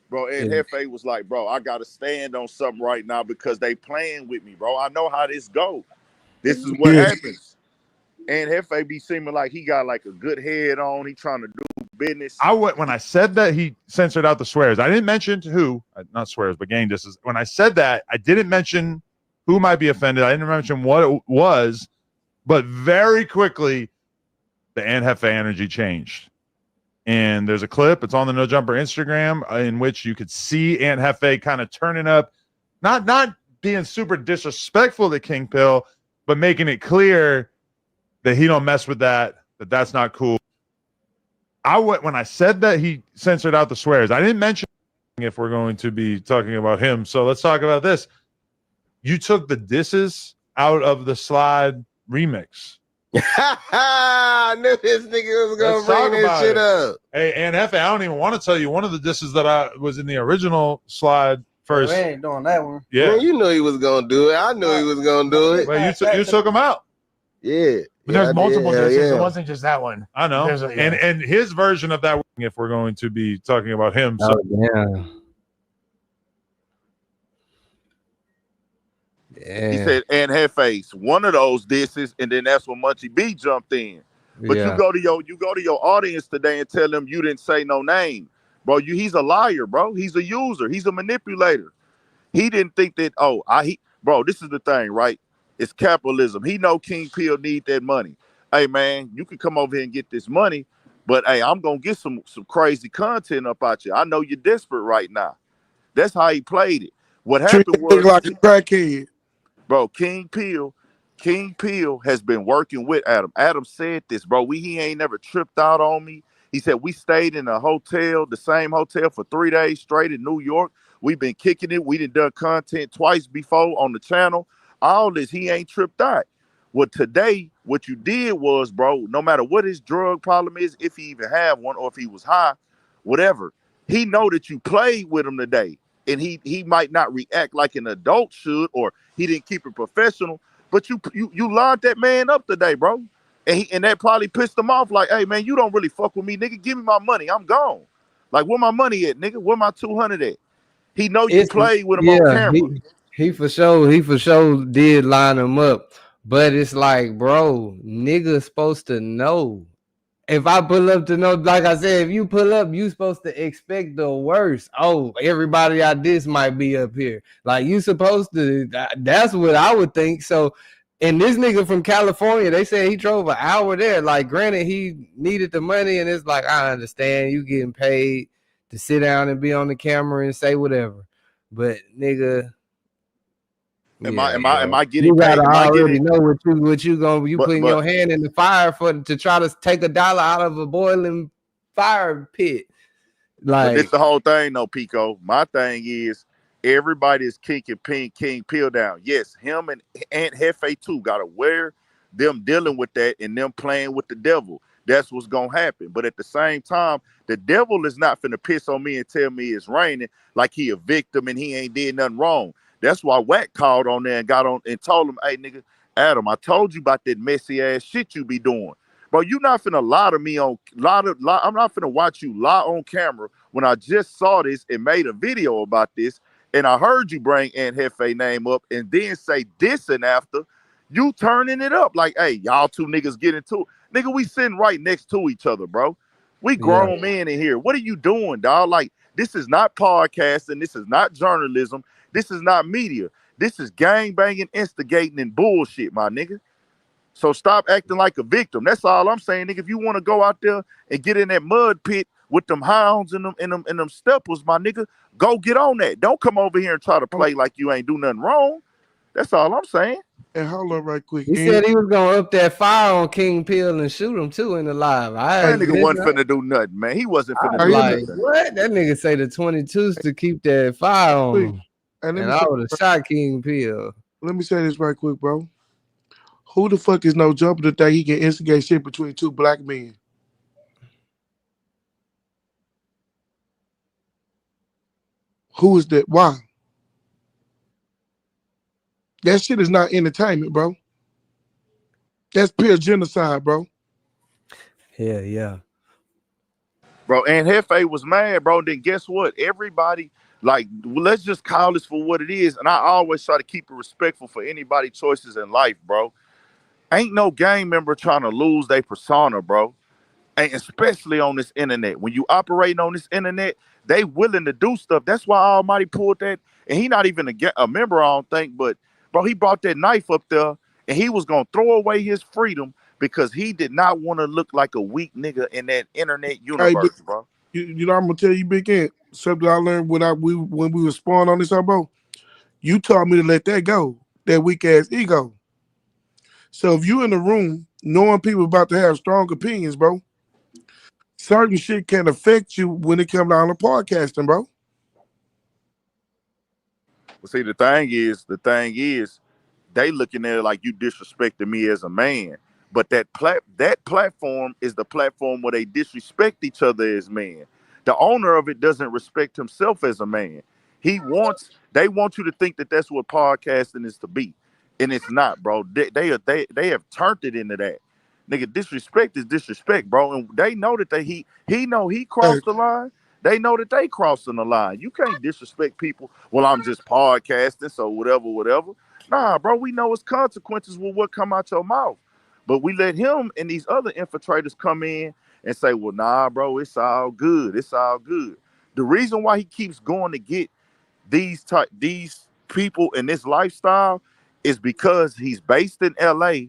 Bro, Aunt Hefe was like, bro, I got to stand on something right now because they playing with me, bro. I know how this go. This is what happens. And Hefe be seeming like he got like a good head on. He trying to do business. When I said that, he censored out the swears. I didn't mention who, not swears, but gang disses. When I said that, I didn't mention who might be offended. I didn't mention what it was, but very quickly, the Aunt Hefe energy changed. And there's a clip. It's on the No Jumper Instagram in which you could see Aunt Hefe kind of turning up, not being super disrespectful to King Pill, but making it clear that he don't mess with that's not cool. When I said that, he censored out the swears. I didn't mention if we're going to be talking about him. So let's talk about this. You took the disses out of the Slide remix. I knew this nigga was going to bring this shit up. Hey, Aunt Hefe, I don't even want to tell you one of the disses that I was in the original Slide first. We ain't doing that one. Yeah. Man, you knew he was going to do it. I knew he was going to do it. Well, you took him out. Yeah. But there's multiple disses. Yeah. It wasn't just that one. I know. And his version of that, if we're going to be talking about him. So. Yeah. He said Aunt Hefe, one of those disses, and then that's when Munchie B jumped in. But Yeah. you go to your audience today and tell them you didn't say no name, bro. He's a liar, bro. He's a user. He's a manipulator. He didn't think that. Bro. This is the thing, right? It's capitalism. He know King Peel need that money. Hey man, you can come over here and get this money, but hey, I'm gonna get some crazy content up out you. I know you're desperate right now. That's how he played it. What Treat happened that nigga was, like a crackhead. bro, King Peel has been working with Adam. Adam said this, bro. He ain't never tripped out on me. He said we stayed in a hotel, the same hotel for 3 days straight in New York. We've been kicking it. We done content twice before on the channel. All this, he ain't tripped out. Well, today, what you did was, bro, no matter what his drug problem is, if he even had one or if he was high, whatever, he know that you played with him today. And he might not react like an adult should, or he didn't keep it professional, but you lined that man up today, bro. And that probably pissed him off, like, hey man, you don't really fuck with me, nigga. Give me my money. I'm gone. Like, where my money at, nigga? Where my 200 at? He know you played with him on camera. He for sure did line him up. But it's like, bro, niggas supposed to know. If I pull up to know, like I said, if you pull up, you supposed to expect the worst. Oh, everybody I diss might be up here. Like, you supposed to, that's what I would think. So, and this nigga from California, they said he drove an hour there. Like, granted, he needed the money, and it's like, I understand you getting paid to sit down and be on the camera and say whatever. But, nigga, Am I getting you paid? gotta Am I already getting, know what you gonna you but, putting your hand in the fire to try to take $1 out of a boiling fire pit. But this Like, the whole thing, though, Pico. My thing is everybody is kicking King Peel down. Yes, him and Aunt Hefe too gotta wear them dealing with that and them playing with the devil. That's what's gonna happen. But at the same time, the devil is not finna piss on me and tell me it's raining like he a victim and he ain't did nothing wrong. That's why Wack called on there and got on and told him, hey nigga, Adam, I told you about that messy ass shit you be doing. Bro, you not finna lie to me on I'm not finna watch you lie on camera when I just saw this and made a video about this, and I heard you bring Aunt Hefe name up and then say this, and after you turning it up like, hey, y'all two niggas get into it. Nigga, we sitting right next to each other, bro. We grown men in here. What are you doing, dog? Like, this is not podcasting. This is not journalism. This is not media. This is gang banging, instigating, and bullshit, my nigga. So stop acting like a victim. That's all I'm saying, nigga. If you want to go out there and get in that mud pit with them hounds and them steppers, my nigga, go get on that. Don't come over here and try to play like you ain't do nothing wrong. That's all I'm saying. And hold on right quick. he said he was gonna up that fire on King Peel and shoot him too in the live. That nigga wasn't finna do nothing, man. He wasn't finna do like, nothing. what? That nigga say the 22s to keep that fire on him. And I would have shot King Peel. Let me say this right quick, bro. Who the fuck is no jumper to think he can instigate shit between two black men? Who is that? Why? That shit is not entertainment, bro. That's pure genocide, bro. Yeah. Bro, and Hefe was mad, bro. Then guess what? Everybody, like, let's just call this for what it is. And I always try to keep it respectful for anybody's choices in life, bro. Ain't no gang member trying to lose their persona, bro. And especially on this internet. When you operating on this internet, they willing to do stuff. That's why Almighty pulled that. And he not even a member, I don't think. But, bro, he brought that knife up there. And he was going to throw away his freedom because he did not want to look like a weak nigga in that internet universe, hey, bro. You know, I'm going to tell you, Big Ant, something I learned when we were spawned on this, bro. You taught me to let that go, that weak-ass ego. So if you in the room knowing people about to have strong opinions, bro, certain shit can affect you when it comes down to podcasting, bro. Well, see, the thing is, they looking at it like you disrespecting me as a man. But that platform is the platform where they disrespect each other as men. The owner of it doesn't respect himself as a man. They want you to think that that's what podcasting is to be. And it's not, bro. They have turned it into that. Nigga, disrespect is disrespect, bro. And they know that he know he crossed the line. They know that they crossing the line. You can't disrespect people. Well, I'm just podcasting, so whatever. Nah, bro, we know it's consequences with what come out your mouth. But we let him and these other infiltrators come in and say, well, nah, bro, it's all good. It's all good. The reason why he keeps going to get these people in this lifestyle is because he's based in LA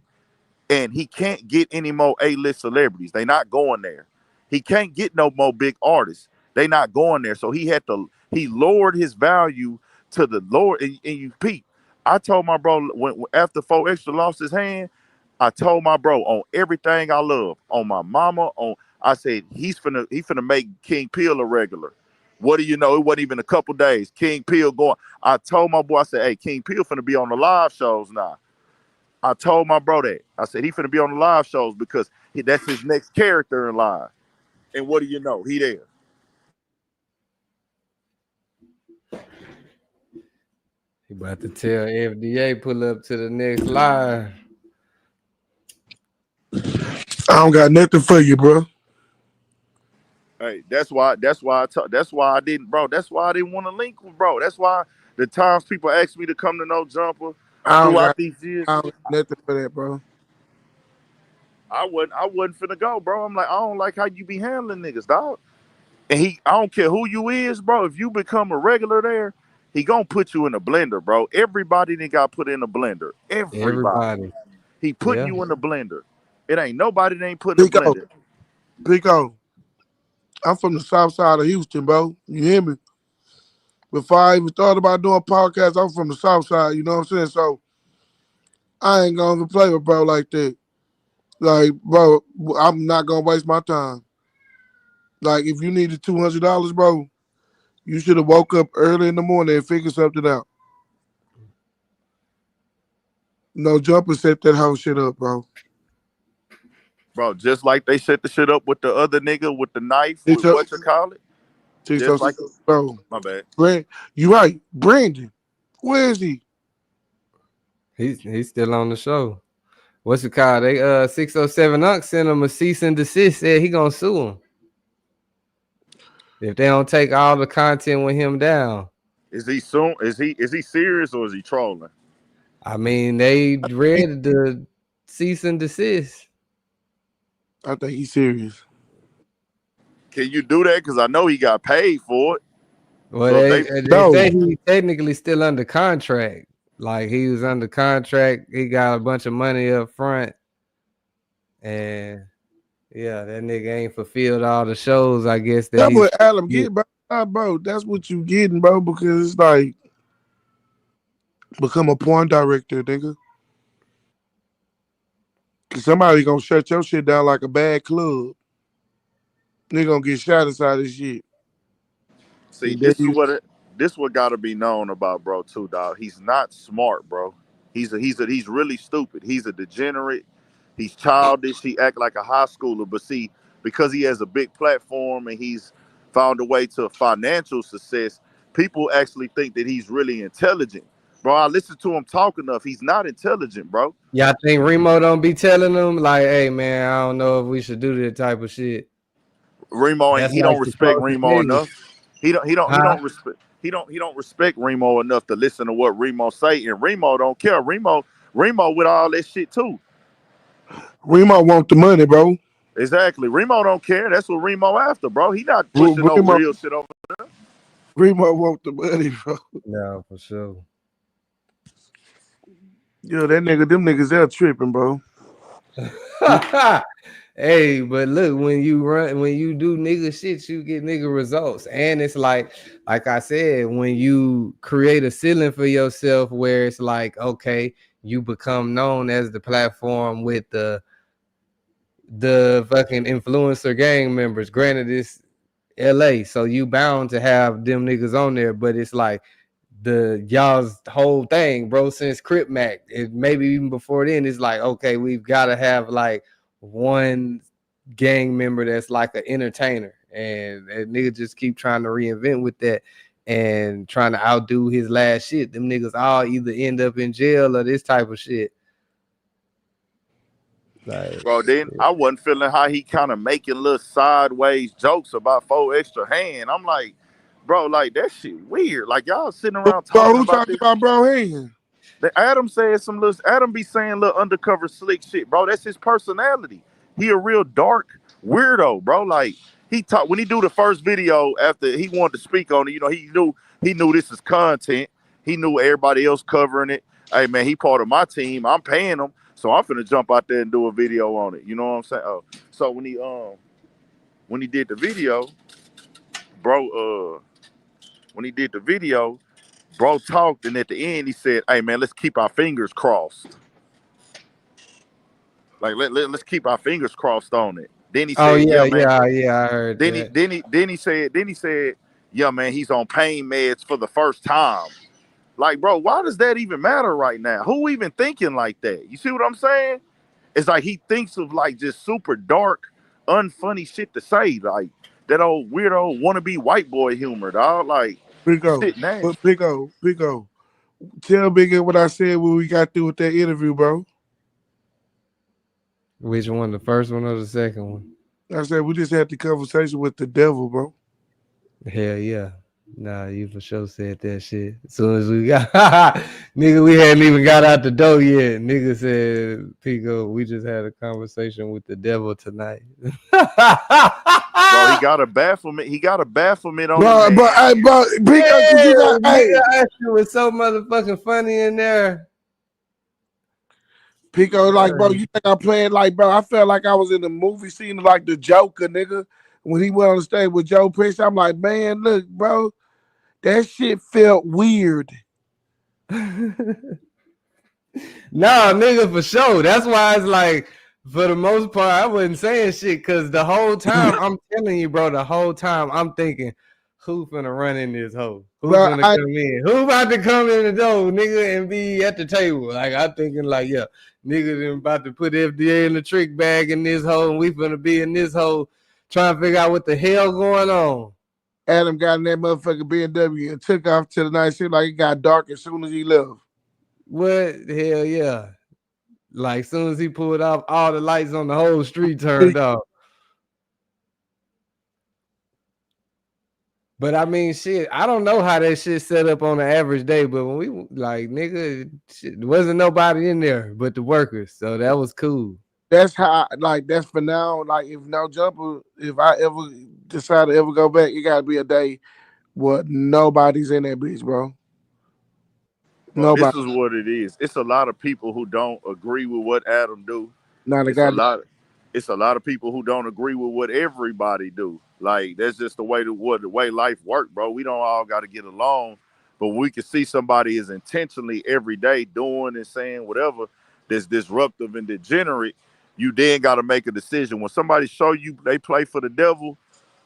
and he can't get any more A-list celebrities. They not going there. He can't get no more big artists. They not going there. So he lowered his value to the lower. And you peep. I told my bro when after 4 Extra lost his hand, I told my bro on everything I love, on my mama, I said he finna make King Peel a regular. What do you know? It wasn't even a couple days. King Peel going. I told my boy, I said, hey, King Peel finna be on the live shows now. I told my bro that. I said he finna be on the live shows because that's his next character in live. And what do you know? He there. He about to tell FDA pull up to the next live. I don't got nothing for you, bro. Hey, that's why I didn't want to link with bro. That's why the times people ask me to come to No Jumper throughout these years, I don't got nothing for that, bro. I wasn't finna go, bro. I'm like, I don't like how you be handling niggas, dog. And I don't care who you is, bro. If you become a regular there, he gonna put you in a blender, bro. Everybody that got put in a blender. Everybody. He putting you in a blender. It ain't nobody that ain't putting in a blender. Pico, I'm from the south side of Houston, bro. You hear me? Before I even thought about doing podcasts, I'm from the south side, you know what I'm saying? So I ain't gonna play with bro like that. Like, bro, I'm not gonna waste my time. Like, if you needed $200, bro, you should have woke up early in the morning and figured something out. No Jumper set that whole shit up, bro. Bro, just like they set the shit up with the other nigga with the knife, with what you call it. Just like, bro. My bad. You right. Brandon, where is he? He's still on the show. What's it called? They 607 Unc sent him a cease and desist. Said he gonna sue him if they don't take all the content with him down. Is he serious or is he trolling? I mean, they read the cease and desist. I think he's serious. Can you do that? Because I know he got paid for it. Well, so they say he's technically still under contract. Like, he was under contract. He got a bunch of money up front. And, yeah, that nigga ain't fulfilled all the shows, I guess. That's what Adam get, bro. That's what you getting, bro, because it's like, become a porn director, nigga. Because somebody gonna shut your shit down like a bad club. Nigga gonna get shot inside this shit. See, this what gotta be known about bro too, dog. He's not smart, bro. He's really stupid. He's a degenerate. He's childish. He act like a high schooler. But see, because he has a big platform and he's found a way to financial success, people actually think that he's really intelligent. Bro, I listen to him talk enough. He's not intelligent, bro. Y'all think Remo don't be telling him like, hey man, I don't know if we should do that type of shit? Remo ain't, he don't respect Remo enough. He don't respect Remo enough to listen to what Remo say, and Remo don't care. Remo with all that shit too. Remo want the money, bro. Exactly. Remo don't care. That's what Remo after, bro. He not pushing no real shit over there. Remo want the money, bro. No, for sure. Yo, them niggas there tripping, bro. Hey, but look, when you do nigga shit, you get nigga results. And it's like I said, when you create a ceiling for yourself where it's like, okay, you become known as the platform with the fucking influencer gang members. Granted, it's LA, so you bound to have them niggas on there, but it's like y'all's whole thing, bro, since Crip Mac, maybe even before then, it's like, okay, we've got to have like one gang member that's like an entertainer, and nigga just keep trying to reinvent with that and trying to outdo his last shit. Them niggas all either end up in jail or this type of shit. Like, bro, then I wasn't feeling how he kind of making little sideways jokes about 4 Extra hand. I'm like, bro, like that shit weird. Like y'all sitting around talking who about talking about bro hand? Adam said some little. Adam be saying little undercover slick shit, bro. That's his personality. He a real dark weirdo, bro. Like he talk when he do the first video after he wanted to speak on it. You know, he knew this is content. He knew everybody else covering it. Hey man, he part of my team. I'm paying him, so I'm finna jump out there and do a video on it. You know what I'm saying? Oh, so when he did the video, bro, bro talked, and at the end he said, "Hey man, let's keep our fingers crossed. Like let's keep our fingers crossed on it." Then he Oh said, yeah, "Yeah man." yeah, I heard Then that. he said, "Yeah man, he's on pain meds for the first time." Like, bro, why does that even matter right now? Who even thinking like that? You see what I'm saying? It's like he thinks of like just super dark, unfunny shit to say, like that old weirdo wannabe white boy humor, dog. Like Big O. shit nasty. But Big O. Tell Big O what I said when we got through with that interview, bro. Which one? The first one or the second one? I said we just had the conversation with the devil, bro. Hell yeah. Nah, you for sure said that shit. As soon as we got nigga, we hadn't even got out the door yet. Nigga said, Pico, we just had a conversation with the devil tonight. Bro, he got a bafflement. On bro, bro, Pico, yeah, that shit was so motherfucking funny in there. Pico, like, bro, you think I'm playing like, bro? I felt like I was in the movie scene like the Joker, nigga. When he went on the stage with Joe Pesci, I'm like, man, look, bro, that shit felt weird. Nah, nigga, for sure. That's why it's like, for the most part, I wasn't saying shit because the whole time, I'm telling you, bro, the whole time I'm thinking, who finna run in this hole? Who's gonna come in? Who about to come in the door, nigga, and be at the table? Like, I'm thinking, like, yeah, niggas about to put FDA in the trick bag in this hole, and we finna be in this hole trying to figure out what the hell going on. Adam got in that motherfucking BMW and took off to the night shit like it got dark as soon as he left. What? Hell yeah. Like, as soon as he pulled off, all the lights on the whole street turned off. But I mean, shit, I don't know how that shit set up on the average day, but when we, like, nigga, shit, there wasn't nobody in there but the workers, so that was cool. That's how, like, that's for now. Like, if no jumper, if I ever decide to ever go back, it gotta be a day where nobody's in that bitch, bro. Well, this is what it is. It's a lot of people who don't agree with what Adam do. It's a lot of people who don't agree with what everybody do. Like, that's just the way life works, bro. We don't all got to get along, but we can see somebody is intentionally every day doing and saying whatever that's disruptive and degenerate. You then got to make a decision. When somebody show you they play for the devil,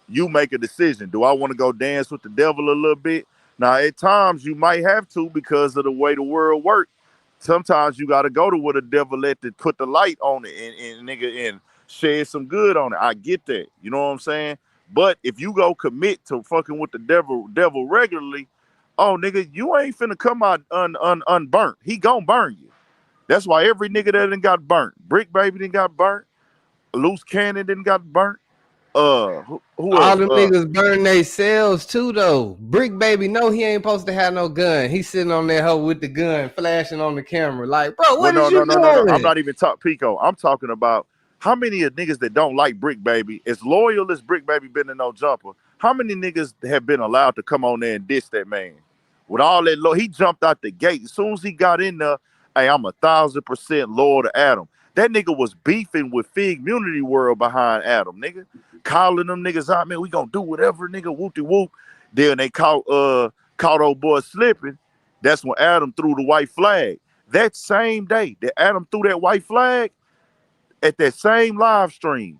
you make a decision. Do I want to go dance with the devil a little bit? Now, at times you might have to because of the way the world works. Sometimes you got to go to where the devil let to put the light on it and shed some good on it. I get that. You know what I'm saying? But if you go commit to fucking with the devil regularly, oh, nigga, you ain't finna come out unburnt. He gonna burn you. That's why every nigga that done got burnt. Brick Baby done got burnt. Loose Cannon done got burnt. Who All else? them niggas burn they selves too, though. Brick Baby, no, he ain't supposed to have no gun. He's sitting on that hoe with the gun, flashing on the camera. Like, bro, what is you doing? No. I'm not even talking Pico. I'm talking about how many of niggas that don't like Brick Baby, as loyal as Brick Baby been to No Jumper, how many niggas have been allowed to come on there and diss that man? With all that he jumped out the gate. As soon as he got in there, hey, I'm 1,000% loyal to Adam. That nigga was beefing with Fig Munity World behind Adam, nigga. Calling them niggas out, man, we gonna do whatever, nigga, whoop-de-whoop. Then they caught old boy slipping. That's when Adam threw the white flag. That same day that Adam threw that white flag, at that same live stream,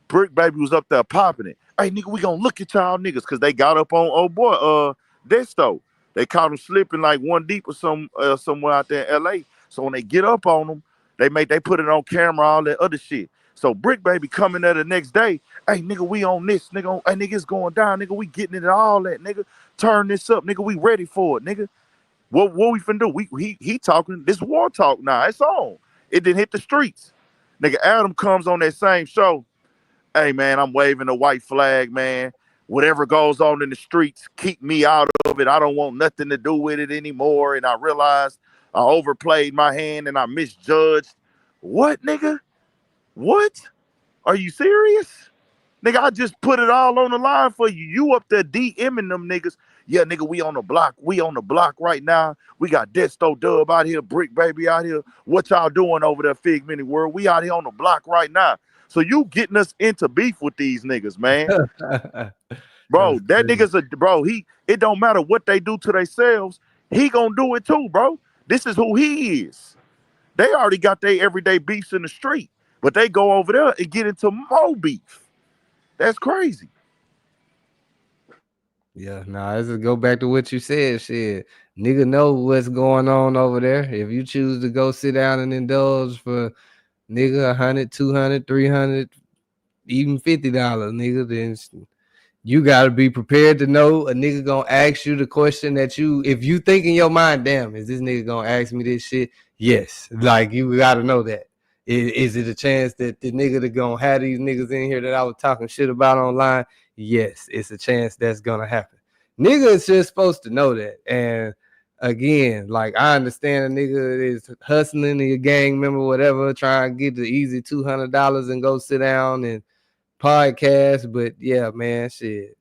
Brick Baby was up there popping it. Hey, nigga, we gonna look at y'all niggas, because they got up on old boy, Desto. They caught him slipping like one deep or somewhere out there in LA. So when they get up on him, they put it on camera, all that other shit. So Brick Baby coming there the next day, hey, nigga, we on this, nigga. Hey, nigga, it's going down, nigga. We getting it all that, nigga. Turn this up, nigga. We ready for it, nigga. What we finna do? He talking, this war talk now. It's on. It didn't hit the streets. Nigga, Adam comes on that same show. Hey, man, I'm waving the white flag, man. Whatever goes on in the streets, keep me out of it. I don't want nothing to do with it anymore. And I realized I overplayed my hand and I misjudged. What, nigga? What? Are you serious? Nigga, I just put it all on the line for you. You up there DMing them niggas. Yeah, nigga, we on the block. We on the block right now. We got Desto Dub out here, Brick Baby out here. What y'all doing over there, Fig Mini World? We out here on the block right now. So you getting us into beef with these niggas, man. Bro, that nigga's it don't matter what they do to themselves. He gonna do it too, bro. This is who he is. They already got their everyday beefs in the street, but they go over there and get into more beef. That's crazy. Yeah, nah, let's just go back to what you said. Shit, nigga know what's going on over there. If you choose to go sit down and indulge for nigga $100, $200, $300, even $50, nigga, then you gotta be prepared to know a nigga gonna ask you the question that if you think in your mind, damn, is this nigga gonna ask me this shit? Yes, like you gotta know that. Is it a chance that the nigga that gonna have these niggas in here that I was talking shit about online? Yes, it's a chance that's gonna happen. Niggas just supposed to know that. And again, like I understand a nigga is hustling, a gang member, whatever, trying to get the easy $200 and go sit down and podcast. But yeah, man, shit,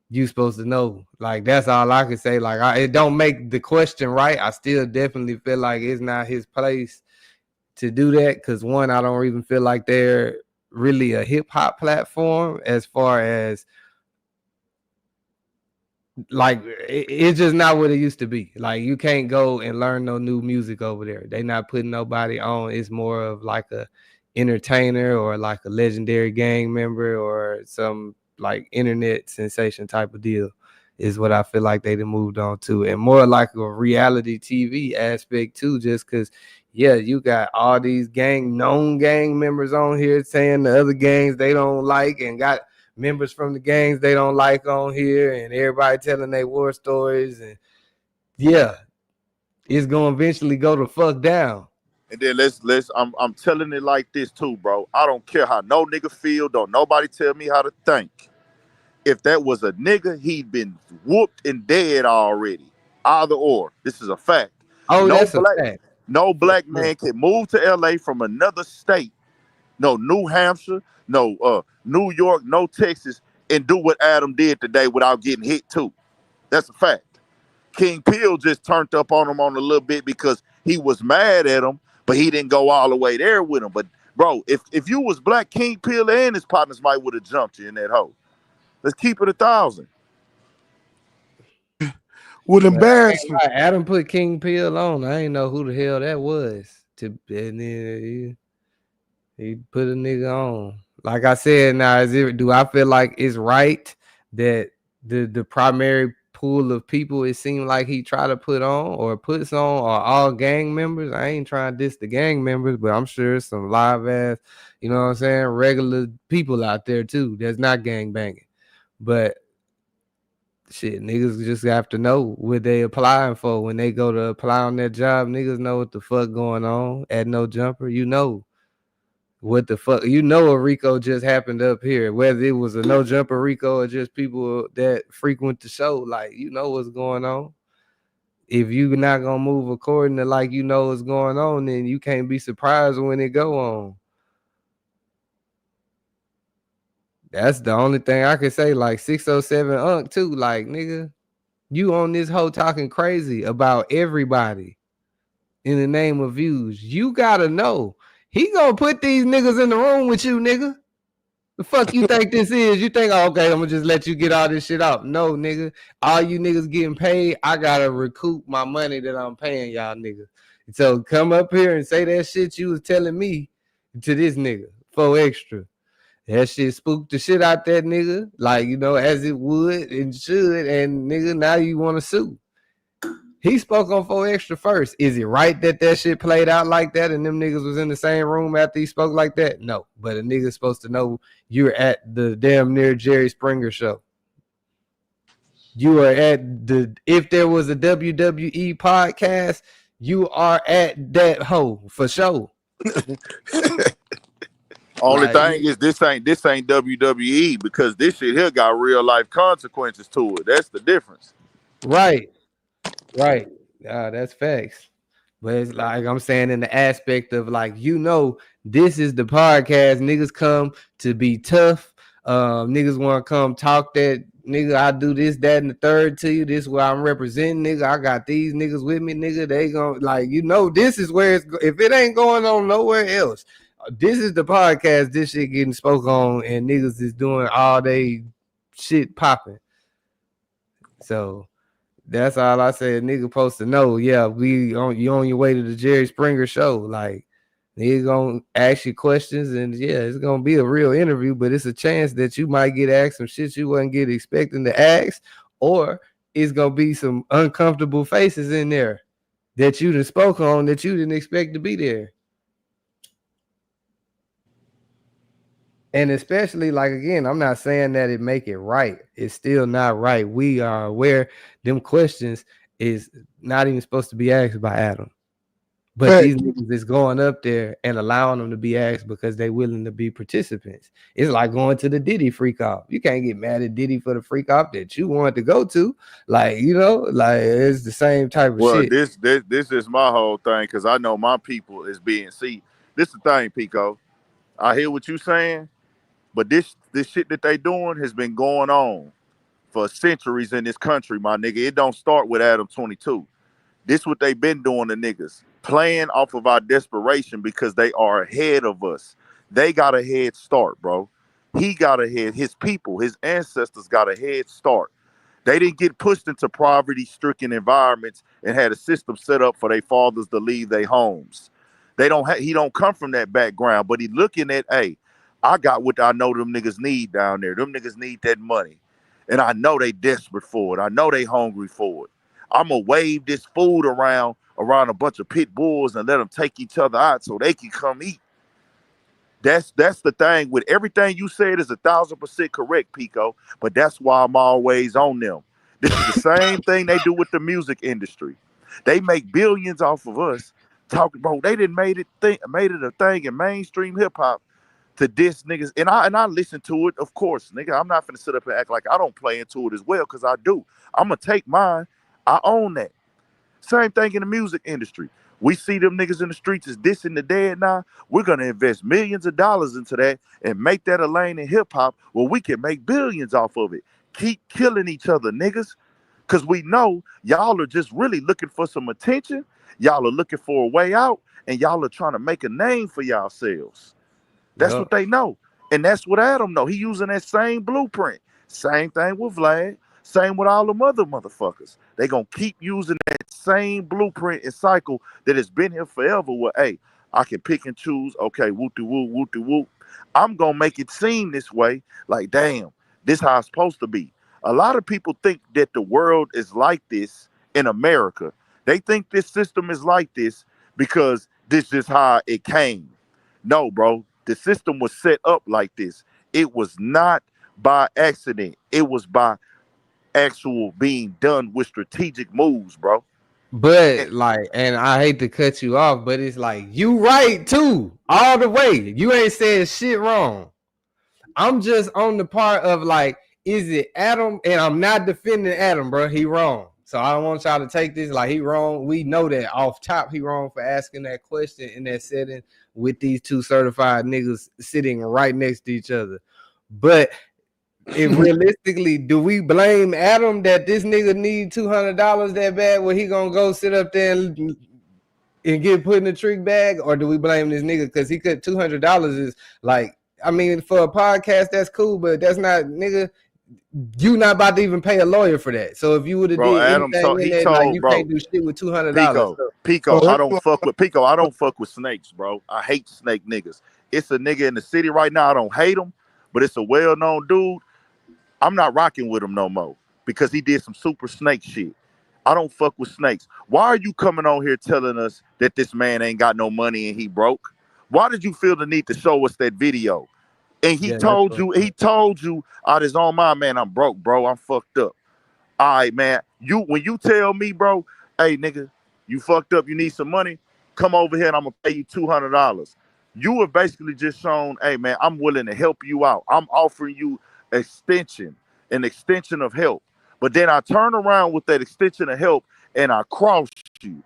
you supposed to know. Like that's all I can say. Like it don't make the question right. I still definitely feel like it's not his place to do that, because one, I don't even feel like they're really a hip-hop platform as far as like it's just not what it used to be. Like you can't go and learn no new music over there. They not putting nobody on. It's more of like a entertainer or like a legendary gang member or some like internet sensation type of deal is what I feel like they done moved on to, and more like a reality TV aspect too, just because yeah, you got all these known gang members on here saying the other gangs they don't like, and got members from the gangs they don't like on here, and everybody telling their war stories, and yeah, it's gonna eventually go the fuck down. And then I'm telling it like this too, bro. I don't care how no nigga feel, don't nobody tell me how to think. If that was a nigga, he'd been whooped and dead already. Either or. This is a fact. Oh, that's a fact. No black man can move to LA from another state, no New Hampshire, no New York, no Texas, and do what Adam did today without getting hit too. That's a fact. King Peel just turned up on him on a little bit because he was mad at him, but he didn't go all the way there with him. But bro, if you was black, King Peel and his partners might would have jumped you in that hole. Let's keep it 1,000. With embarrassment. Adam put King Peel on. I ain't know who the hell that was. And then he put a nigga on. Like I said, now do I feel like it's right that the primary pool of people it seemed like he tried to put on or puts on are all gang members? I ain't trying to diss the gang members, but I'm sure some live ass, you know what I'm saying, regular people out there too that's not gang banging. But shit, niggas just have to know what they applying for when they go to apply on that job. Niggas know what the fuck going on at No Jumper. You know what the fuck, you know, a Rico just happened up here, whether it was a No Jumper Rico or just people that frequent the show. Like, you know what's going on. If you're not gonna move according to like you know what's going on, then you can't be surprised when it go on. That's the only thing I can say. Like 607 Unk too. Like, nigga, you on this hoe talking crazy about everybody in the name of views. You gotta know he gonna put these niggas in the room with you, nigga. The fuck you think this is? You think, oh, okay, I'm gonna just let you get all this shit out? No, nigga. All you niggas getting paid, I gotta recoup my money that I'm paying y'all niggas. So come up here and say that shit you was telling me to this nigga for extra. That shit spooked the shit out that nigga, like, you know, as it would and should, and nigga, now you want to sue. He spoke on 4 Extra first. Is it right that that shit played out like that and them niggas was in the same room after he spoke like that? No, but a nigga's supposed to know you're at the damn near Jerry Springer show. You are at if there was a WWE podcast, you are at that hoe for sure. Only thing is this ain't WWE, because this shit here got real life consequences to it. That's the difference. Right. That's facts. But it's like I'm saying in the aspect of like, this is the podcast. Niggas come to be tough. Niggas want to come talk that nigga. I do this, that, and the third to you. This is where I'm representing, nigga. I got these niggas with me, nigga. They gon' like, this is where it's. If it ain't going on nowhere else, this is the podcast. This shit getting spoke on, and niggas is doing all they shit popping. So that's all I said. Nigga supposed to know. Yeah, you on your way to the Jerry Springer show. Like, nigga gonna ask you questions, and yeah, it's gonna be a real interview, but it's a chance that you might get asked some shit you wasn't expecting to ask, or it's gonna be some uncomfortable faces in there that you done spoke on that you didn't expect to be there. And especially, like, again, I'm not saying that it make it right. It's still not right. We are aware them questions is not even supposed to be asked by Adam. But these niggas is going up there and allowing them to be asked because they willing to be participants. It's like going to the Diddy freak off. You can't get mad at Diddy for the freak off that you wanted to go to. Like, like it's the same type of shit. This is my whole thing, because I know my people is being see. This the thing, Pico. I hear what you saying. But this shit that they doing has been going on for centuries in this country, my nigga. It don't start with Adam22. This what they been doing to niggas. Playing off of our desperation because they are ahead of us. They got a head start, bro. He got a head. His people, his ancestors got a head start. They didn't get pushed into poverty-stricken environments and had a system set up for their fathers to leave their homes. He don't come from that background, but he looking at, hey, I got what I know them niggas need down there. Them niggas need that money. And I know they desperate for it. I know they hungry for it. I'm going to wave this food around a bunch of pit bulls and let them take each other out so they can come eat. That's the thing. With everything you said is 1,000% correct, Pico. But that's why I'm always on them. This is the same thing they do with the music industry. They make billions off of us. Talking, bro, they didn't made it a thing in mainstream hip-hop to diss niggas, and I listen to it, of course, nigga. I'm not finna sit up and act like I don't play into it as well, because I do. I'm gonna take mine. I own that. Same thing in the music industry. We see them niggas in the streets is dissing the dead now. We're gonna invest millions of dollars into that and make that a lane in hip hop where we can make billions off of it. Keep killing each other, niggas, because we know y'all are just really looking for some attention. Y'all are looking for a way out, and y'all are trying to make a name for yourselves. That's what they know. And that's what Adam know. He using that same blueprint. Same thing with Vlad. Same with all them other motherfuckers. They gonna keep using that same blueprint and cycle that has been here forever where, hey, I can pick and choose. Okay, whoop-de-whoop, whoop-de-whoop. I'm gonna make it seem this way. Like, damn, this how it's supposed to be. A lot of people think that the world is like this in America. They think this system is like this because this is how it came. No, bro. The system was set up like this. It was not by accident. It was by actual being done with strategic moves, bro. But and I hate to cut you off, but it's like, you right too, all the way. You ain't saying shit wrong. I'm just on the part of like, is it Adam? And I'm not defending Adam, bro. He wrong. So I don't want y'all to take this like he wrong. We know that off top he wrong for asking that question in that setting with these two certified niggas sitting right next to each other. But if realistically, do we blame Adam that this nigga need $200 that bad where he gonna go sit up there and get put in the trick bag? Or do we blame this nigga because he could $200 is like, I mean, for a podcast, that's cool, but that's not, nigga, you not about to even pay a lawyer for that. So if you would have did Adam anything in that, like, you can't do shit with $200. Pico, I don't fuck with snakes, bro. I hate snake niggas. It's a nigga in the city right now. I don't hate him, but it's a well-known dude. I'm not rocking with him no more because he did some super snake shit. I don't fuck with snakes. Why are you coming on here telling us that this man ain't got no money and he broke? Why did you feel the need to show us that video? And he told you out his own mind, man, I'm broke, bro. I'm fucked up. All right, man. When you tell me, bro, hey, nigga, you fucked up, you need some money, come over here and I'm gonna pay you $200. You have basically just shown, hey, man, I'm willing to help you out. I'm offering you an extension of help. But then I turn around with that extension of help and I cross you.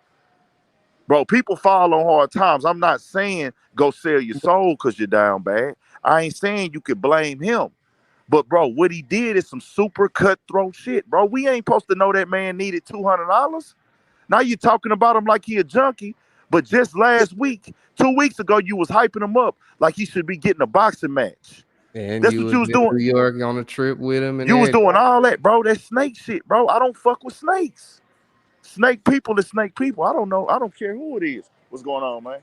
Bro, people fall on hard times. I'm not saying go sell your soul because you're down bad. I ain't saying you could blame him. But, bro, what he did is some super cutthroat shit, bro. We ain't supposed to know that man needed $200. Now you're talking about him like he a junkie. But just last week, 2 weeks ago, you was hyping him up like he should be getting a boxing match. And That's you what was you was in doing. New York on a trip with him and You was everything. doing all that, bro. That's snake shit, bro. I don't fuck with snakes. Snake people is snake people. I don't know. I don't care who it is. What's going on, man?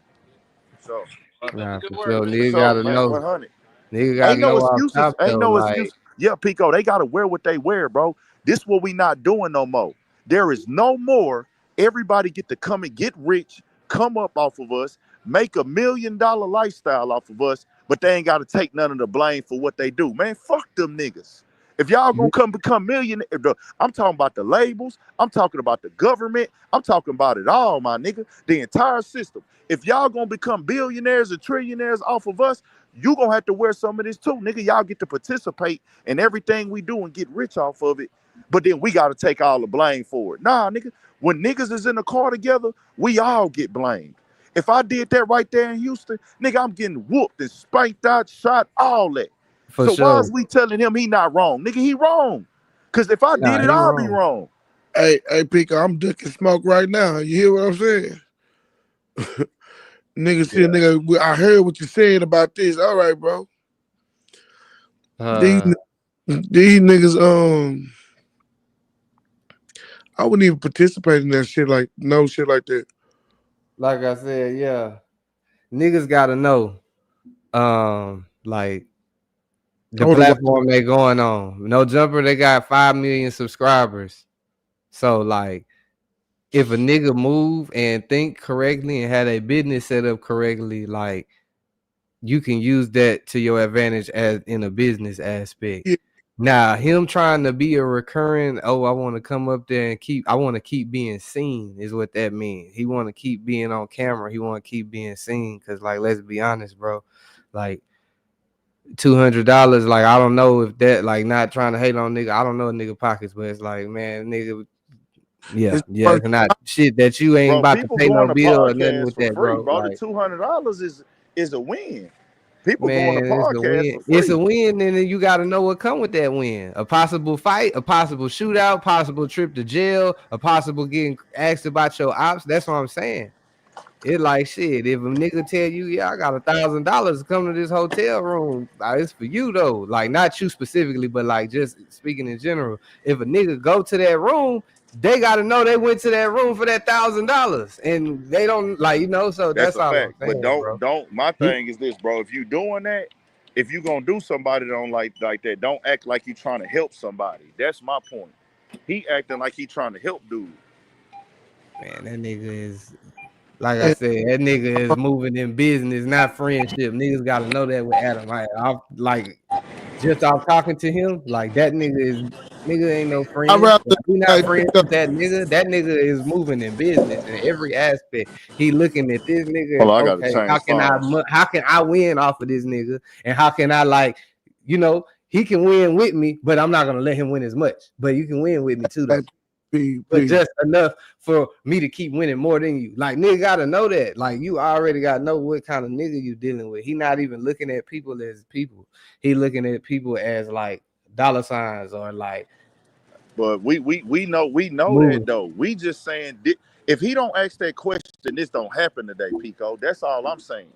So, Nah, for sure. for Nigga sure, gotta man. know. 100. Nigga gotta Ain't no know off excuses. top Ain't though. no Like, excuse. Yeah, Pico, they gotta wear what they wear, bro. This what we not doing no more. There is no more. Everybody get to come and get rich, come up off of us, make $1 million lifestyle off of us, but they ain't gotta take none of the blame for what they do. Man, fuck them niggas. If y'all gonna come become millionaires, I'm talking about the labels, I'm talking about the government, I'm talking about it all, my nigga. The entire system. If y'all gonna become billionaires or trillionaires off of us, you gonna have to wear some of this too, nigga. Y'all get to participate in everything we do and get rich off of it. But then we gotta take all the blame for it. Nah, nigga. When niggas is in the car together, we all get blamed. If I did that right there in Houston, nigga, I'm getting whooped and spanked out, shot, all that. for So why sure. is we telling him he not wrong? Nigga, he wrong. Cause if I Nah, did it, he I'll be wrong. wrong. Hey, Pico, I'm ducking smoke right now. You hear what I'm saying? Nigga, see, nigga, I heard what you saying about this. All right, bro. These niggas, I wouldn't even participate in that shit like that. Like I said, yeah. Niggas gotta know. Like the I would've watched platform they going on. No Jumper, they got 5 million subscribers. So like if a nigga move and think correctly and had a business set up correctly, like you can use that to your advantage as in a business aspect. Yeah. Now, him trying to be a recurring, I want to come up there and I want to keep being seen is what that means. He want to keep being on camera. He want to keep being seen because, like, let's be honest, bro. Like, $200, like, I don't know if that, like, not trying to hate on nigga. I don't know nigga pockets, but it's like, man, nigga, yeah, it's not shit that you ain't Bro, about to people pay going no to bill or nothing podcasts with for that, free, bro. bro. The Like, $200 is a win. People going to man, it's a podcasts win. for free. It's a win, and then you got to know what come with that win. A possible fight, a possible shootout, possible trip to jail, a possible getting asked about your ops. That's what I'm saying. It's like shit. If a nigga tell you, yeah, I got $1,000 to come to this hotel room, it's for you though. Like not you specifically, but like just speaking in general. If a nigga go to that room, they gotta know they went to that room for that $1,000, and they don't like So That's that's a all I'm fact. But saying, bro. don't. My thing is this, bro. If you doing that, if you gonna do somebody that don't like that, don't act like you trying to help somebody. That's my point. He acting like he trying to help dude. Man, that nigga is. Like I said, that nigga is moving in business, not friendship. Niggas got to know that with Adam. I like just off talking to him, like that nigga ain't no friend. rather, Like, we not hey, friends Pico, with that nigga. That nigga is moving in business in every aspect. He looking at this nigga Hold and on, I gotta okay, change phones. how can I win off of this nigga? And how can I he can win with me, but I'm not gonna let him win as much. But you can win with me too, though. But just enough for me to keep winning more than you. Like, nigga gotta know that. Like, you already gotta know what kind of nigga you dealing with. He not even looking at people as people. He looking at people as like dollar signs or like. But we know that though. We just saying if he don't ask that question, this don't happen today, Pico. That's all I'm saying.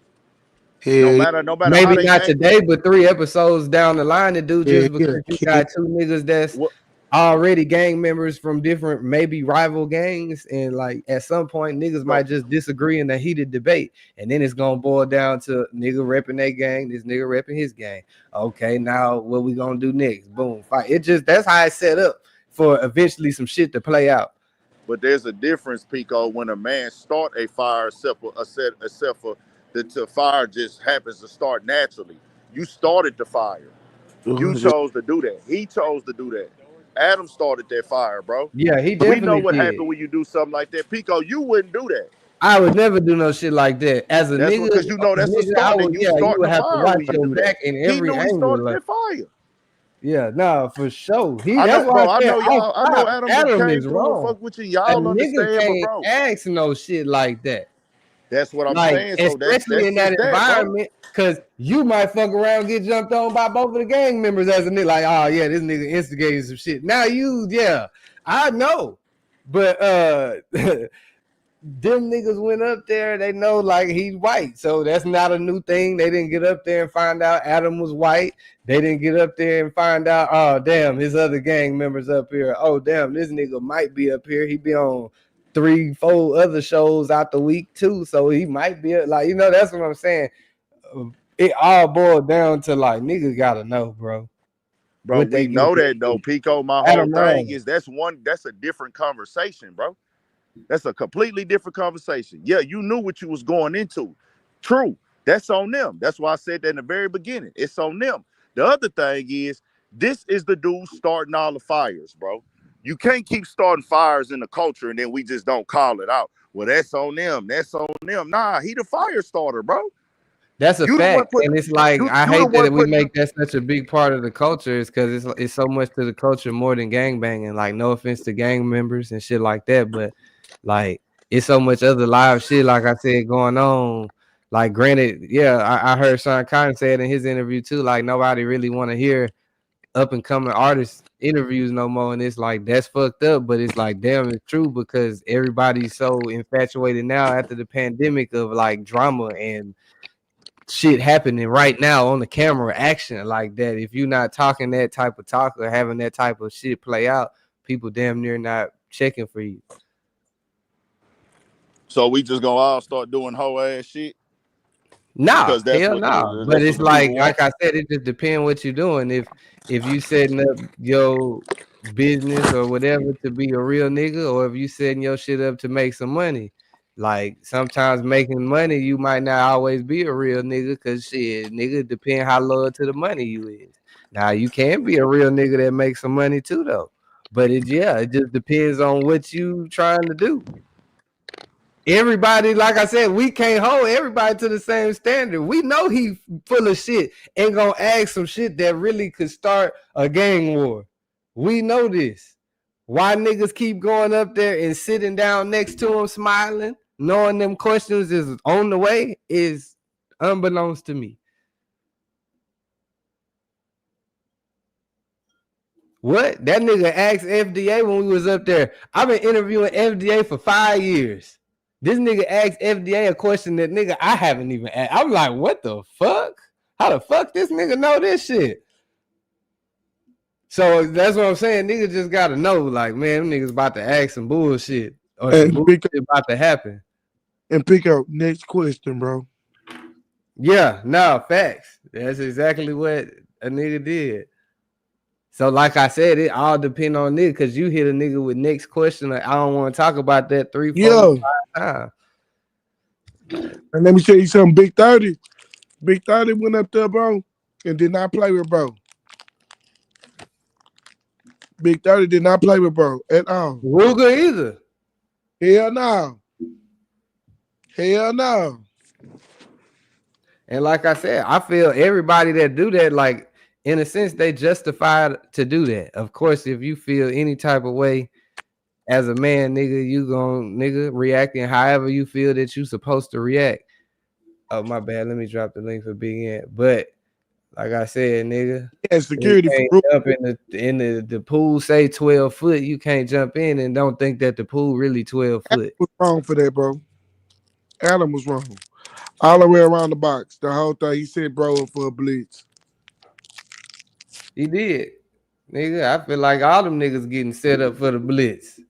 No matter Maybe how they not act. today, but 3 episodes down the line to do just because you got 2 niggas that's already gang members from different maybe rival gangs, and like at some point niggas might just disagree in a heated debate, and then it's gonna boil down to nigga repping their gang, this nigga repping his gang. Okay, now what we gonna do next? Boom, fight. That's how it's set up for eventually some shit to play out. But there's a difference, Pico, when a man start a fire except for the fire just happens to start naturally. You started the fire. You chose to do that. He chose to do that. Adam started that fire, bro. Yeah, he We know definitely what did. happened when you do something like that. Pico, you wouldn't do that. I would never do no shit like that. As a That's nigga, because you know that's a start. And you you starting would the have to fire watch when you your do back that. in He every knew he angle. started Like, that fire. yeah, no, for sure. I know Adam Adam is came through and wrong. fuck with you. A Y'all nigga understand, but can't bro. ask no shit like that. That's what I'm like, saying. So especially in that just that, bro. environment, because you might fuck around, get jumped on by both of the gang members as a nigga. Like, oh yeah, this nigga instigating some shit. Now I know, but them niggas went up there. They know like he's white, so that's not a new thing. They didn't get up there and find out Adam was white. They didn't get up there and find out, oh damn, his other gang members up here. Oh damn, this nigga might be up here. He be on 3-4 other shows out the week too, so he might be like, you know, that's what I'm saying. It all boiled down to like niggas gotta know, bro. Bro, we know that though, Pico. My whole thing is that's a different conversation, bro. That's a completely different conversation. Yeah, you knew what you was going into. True. That's on them. That's why I said that in the very beginning. It's on them. The other thing is, this is the dude starting all the fires, bro. You can't keep starting fires in the culture and then we just don't call it out. Well, that's on them. That's on them. Nah, he the fire starter, bro. That's a fact, and it's like I hate that we make that such a big part of the culture. Is because it's so much to the culture more than gangbanging. Like, no offense to gang members and shit like that, but like it's so much other live shit. Like I said, going on. Like, granted, yeah, I heard Sean Conn say it in his interview too. Like, nobody really want to hear up and coming artists interviews no more, and it's like that's fucked up. But it's like, damn, it's true because everybody's so infatuated now after the pandemic of like drama and shit happening right now on the camera, action like that. If you're not talking that type of talk or having that type of shit play out, people damn near not checking for you. So we just gonna all start doing whole ass shit? Nah, hell no. But it's like I said, it just depends what you're doing. If you setting up your business or whatever to be a real nigga, or if you setting your shit up to make some money. Like, sometimes making money, you might not always be a real nigga, because shit, nigga, depend how loyal to the money you is. Now, you can be a real nigga that makes some money too, though. But it just depends on what you trying to do. Everybody, like I said, we can't hold everybody to the same standard. We know he full of shit and gonna ask some shit that really could start a gang war. We know this. Why niggas keep going up there and sitting down next to him smiling, knowing them questions is on the way, is unbeknownst to me. What? That nigga asked FDA when we was up there. I've been interviewing FDA for 5 years. This nigga asked FDA a question that nigga I haven't even asked. I'm like, what the fuck? How the fuck this nigga know this shit? So that's what I'm saying. Niggas just gotta know, like, man, them niggas about to ask some bullshit or some bullshit about to happen. And pick up next question, bro. Yeah, no, facts. That's exactly what a nigga did. So, like I said, it all depend on nigga, because you hit a nigga with next question. Like, I don't want to talk about that 3, 4, 5 times. And let me tell you something, Big 30. Big 30 went up there, bro, and did not play with bro. Big 30 did not play with bro at all. Ruger either. Hell no. Hell no. And like I said, I feel everybody that do that, like, in a sense, they justified to do that. Of course, if you feel any type of way as a man, nigga, you gon' reacting however you feel that you supposed to react. Oh, my bad. Let me drop the link for Big Ant. But like I said, nigga, and security up in the pool, say 12 foot, you can't jump in and don't think that the pool really 12 foot. Adam was wrong for that, bro. Adam was wrong. All the way around the box. The whole thing. He said, bro, for a blitz. He did. Nigga, I feel like all them niggas getting set up for the blitz.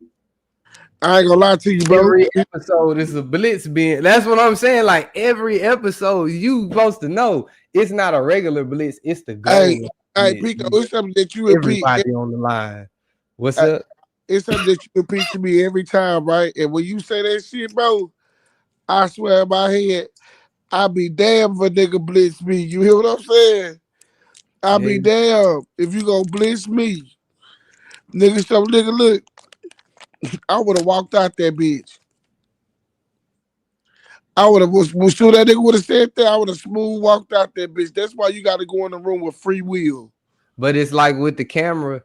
I ain't gonna lie to you, bro. Every episode is a blitz being. That's what I'm saying. Like, every episode, you supposed to know it's not a regular blitz. It's the goal. Hey, Pico, it's something that you repeat. Everybody on the line. What's up? It's something that you repeat to me every time, right? And when you say that shit, bro, I swear in my head, I be damn if a nigga blitz me. You hear what I'm saying? I'll be damn if you gonna blitz me. Nigga, so nigga, look, I would have walked out that bitch. I would have, as soon that nigga would have said that, I would have smooth walked out that bitch. That's why you got to go in the room with free will. But it's like with the camera,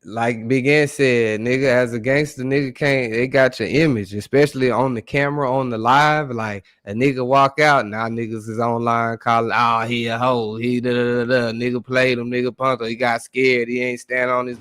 like Big N said, nigga, as a gangster, nigga can't. They got your image, especially on the camera, on the live. Like a nigga walk out, now niggas is online calling, oh, he a hoe, he da da da da. Nigga played him, nigga punked him, he got scared, he ain't stand on his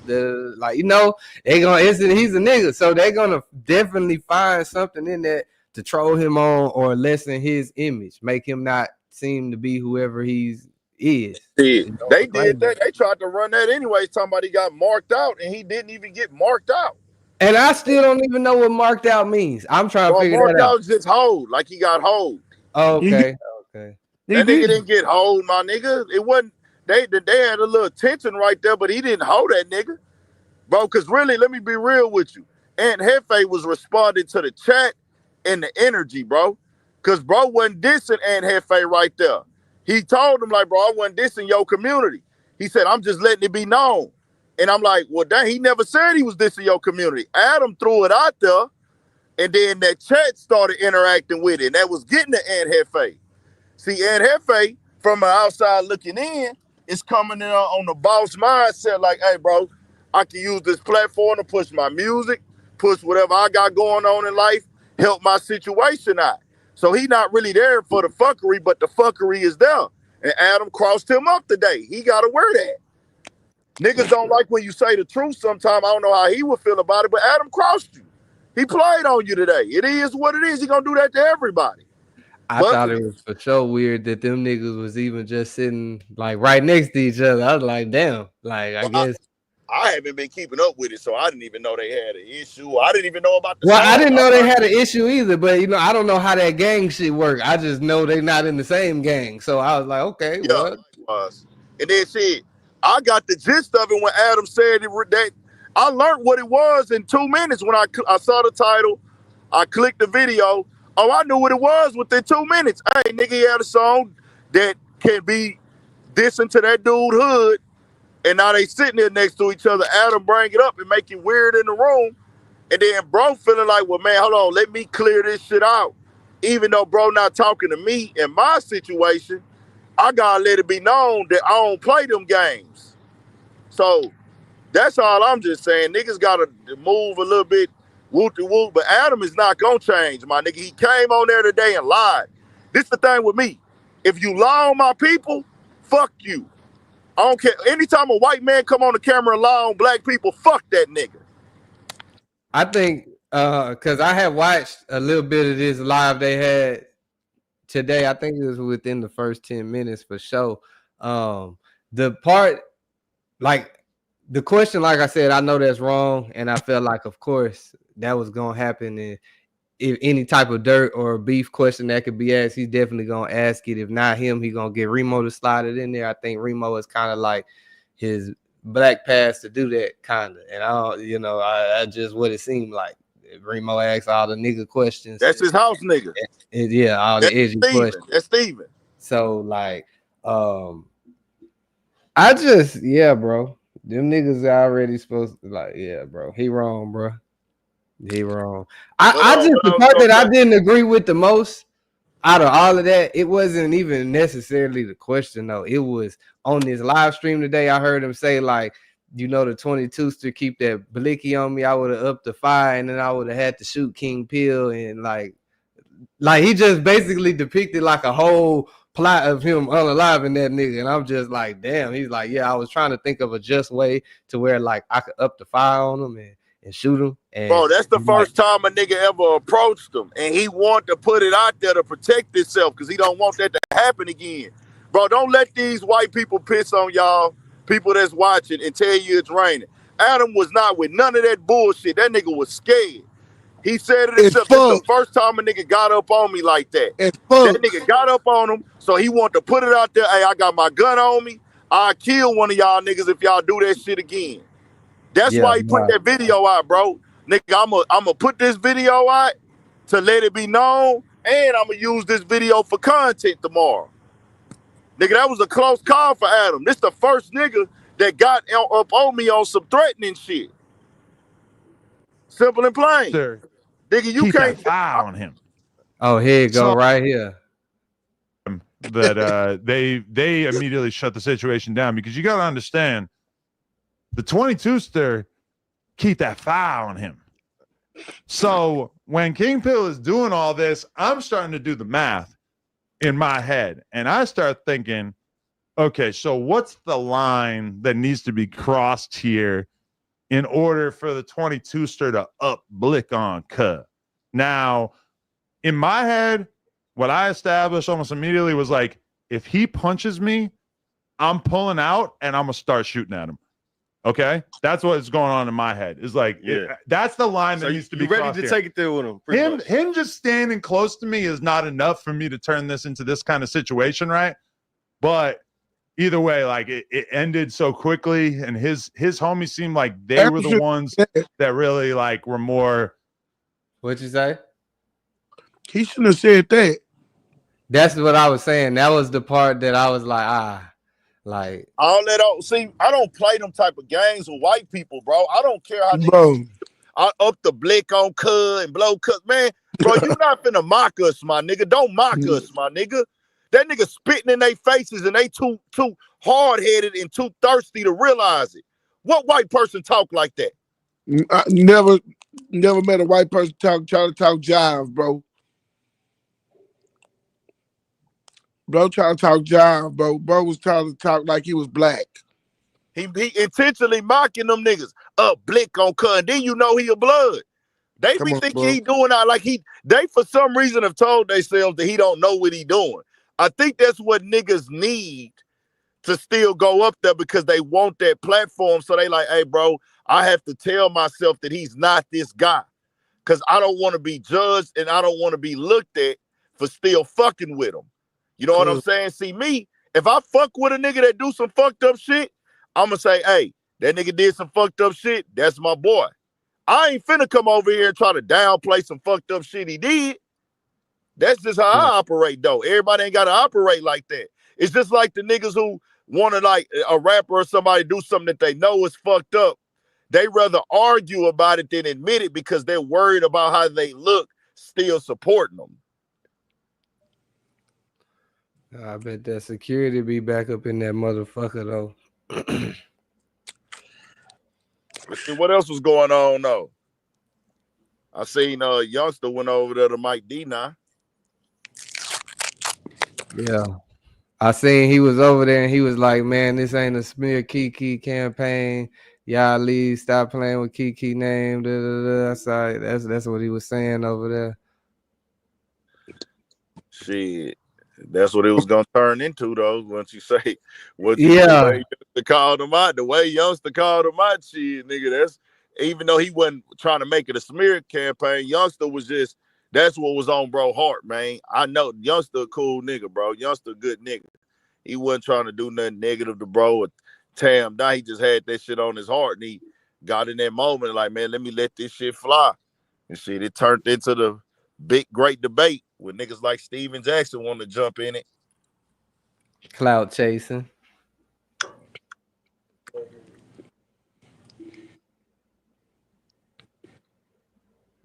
like, you know, they gonna he's a nigga, so they gonna definitely find something in that to troll him on or lessen his image, make him not seem to be whoever he's is. You know, they did that. They tried to run that anyway. Somebody got marked out, and he didn't even get marked out. And I still don't even know what marked out means. I'm trying to figure that out. Marked out is just hold, like he got hold. Oh, okay, okay. That nigga didn't get hold, my nigga. It wasn't. They had a little tension right there, but he didn't hold that nigga, bro. Because really, let me be real with you. Aunt Hefe was responding to the chat and the energy, bro. Because bro wasn't dissing Aunt Hefe right there. He told him, like, bro, I wasn't dissing your community. He said, I'm just letting it be known. And I'm like, well, dang, he never said he was dissing your community. Adam threw it out there, and then that chat started interacting with it, and that was getting to Aunt Hefe. See, Aunt Hefe, from the outside looking in, is coming in on the boss mindset, like, hey, bro, I can use this platform to push my music, push whatever I got going on in life, help my situation out. So he not really there for the fuckery, but the fuckery is there. And Adam crossed him up today. He got to wear that. Niggas don't like when you say the truth sometimes. I don't know how he would feel about it, but Adam crossed you. He played on you today. It is what it is. He going to do that to everybody. I thought it was for sure weird that them niggas was even just sitting like right next to each other. I was like, damn. Like, I guess. I haven't been keeping up with it, so I didn't even know they had an issue. I didn't even know about the Well, I didn't know they had an issue either, but you know, I don't know how that gang shit work. I just know they not in the same gang. So I was like, okay, yeah, what? And then shit, I got the gist of it when Adam said that I learned what it was in 2 minutes when I saw the title. I clicked the video. Oh, I knew what it was within 2 minutes. Hey, nigga, he had a song that can be dissing to that dude hood. And now they sitting there next to each other. Adam bring it up and make it weird in the room. And then bro feeling like, well, man, hold on, let me clear this shit out. Even though bro not talking to me in my situation, I gotta let it be known that I don't play them games. So that's all I'm just saying. Niggas gotta move a little bit whoop-de-whoop, but Adam is not gonna change, my nigga. He came on there today and lied. This the thing with me. If you lie on my people, fuck you. I don't care. Anytime a white man come on the camera and lie on black people, fuck that nigga. I think because I have watched a little bit of this live they had today. I think it was within the first 10 minutes for sure. The part, like the question, like I said, I know that's wrong, and I felt like, of course, that was gonna happen. And if any type of dirt or beef question that could be asked, he's definitely gonna ask it. If not him, he gonna get Remo to slide it in there. I think Remo is kind of like his black pass to do that, kind of. And I don't, you know, I just what it seemed like. Remo asks all the nigga questions. That's his house nigga. Yeah, all the edgy questions. That's Steven. So like, I just, yeah, bro. Them niggas already supposed to, like, yeah, bro. He wrong, bro. He wrong. I just, the part that I didn't agree with the most out of all of that, it wasn't even necessarily the question, though. It was on this live stream today. I heard him say, like, you know, the 22s to keep that blicky on me, I would have upped the fire, and then I would have had to shoot King Pill. And like he just basically depicted like a whole plot of him unaliving that nigga. And I'm just like, damn. He's like, yeah, I was trying to think of a just way to where like I could up the fire on him and shoot him. And bro, that's the first time a nigga ever approached him, and he wanted to put it out there to protect himself because he don't want that to happen again. Bro, don't let these white people piss on y'all, people that's watching, and tell you it's raining. Adam was not with none of that bullshit. That nigga was scared. He said it himself. This is the first time a nigga got up on me like that. That nigga got up on him, so he wanted to put it out there. Hey, I got my gun on me. I'll kill one of y'all niggas if y'all do that shit again. That's why he put that video out, bro. Nigga, I'm gonna put this video out to let it be known, and I'm gonna use this video for content tomorrow. Nigga, that was a close call for Adam. This the first nigga that got up on me on some threatening shit. Simple and plain. Sir, nigga, you keep can't an eye on him. Oh, here you go, right here. That they immediately shut the situation down, because you got to understand the 22s there, keep that fire on him. So when King Pill is doing all this, I'm starting to do the math in my head. And I start thinking, okay, so what's the line that needs to be crossed here in order for the 22ster to up blick on Cuh? Now, in my head, what I established almost immediately was like, if he punches me, I'm pulling out and I'm going to start shooting at him. Okay? That's what's going on in my head. It's like, that's the line that needs to be ready to take it there with him. Him just standing close to me is not enough for me to turn this into this kind of situation, right? But either way, like it ended so quickly, and his homies seemed like they were the ones that really like were more. What'd you say? He shouldn't have said that. That's what I was saying. That was the part that I was like, like all that. See, I don't play them type of games with white people, bro. I don't care how I up the blick on Cuh and blow Cuh, man. Bro, you not finna mock us, my nigga. Don't mock us, my nigga. That nigga spitting in their faces and they too hard-headed and too thirsty to realize it. What white person talk like that? I never met a white person try to talk jive, bro. Bro trying to talk jive, bro. Bro was trying to talk like he was black. He intentionally mocking them niggas. Blick on Cuh, and then you know he a blood. They be thinking he doing out like they for some reason have told themselves that he don't know what he doing. I think that's what niggas need to still go up there because they want that platform. So they like, hey, bro, I have to tell myself that he's not this guy because I don't want to be judged and I don't want to be looked at for still fucking with him. You know what I'm saying? See, me, if I fuck with a nigga that do some fucked up shit, I'm going to say, hey, that nigga did some fucked up shit. That's my boy. I ain't finna come over here and try to downplay some fucked up shit he did. That's just how I operate, though. Everybody ain't got to operate like that. It's just like the niggas who want to, like, a rapper or somebody do something that they know is fucked up. They rather argue about it than admit it because they're worried about how they look still supporting them. I bet that security be back up in that motherfucker, though. What else was going on, though? I seen Youngster went over there to Mike D now. Yeah. I seen he was over there and he was like, man, this ain't a smear Kiki campaign. Y'all leave, stop playing with Kiki name. Da, da, da. Sorry, that's what he was saying over there. Shit. That's what it was gonna turn into, though. Once you say what the way Youngster called him out, the way Youngster called him out, shit, nigga. That's even though he wasn't trying to make it a smear campaign, Youngster was just that's what was on bro heart, man. I know Youngster a cool nigga, bro. Youngster a good nigga. He wasn't trying to do nothing negative to bro or tear him down. He just had that shit on his heart, and he got in that moment like, man, let me let this shit fly. And shit, it turned into the big great debate with niggas like Steven Jackson want to jump in it. Clout chasing.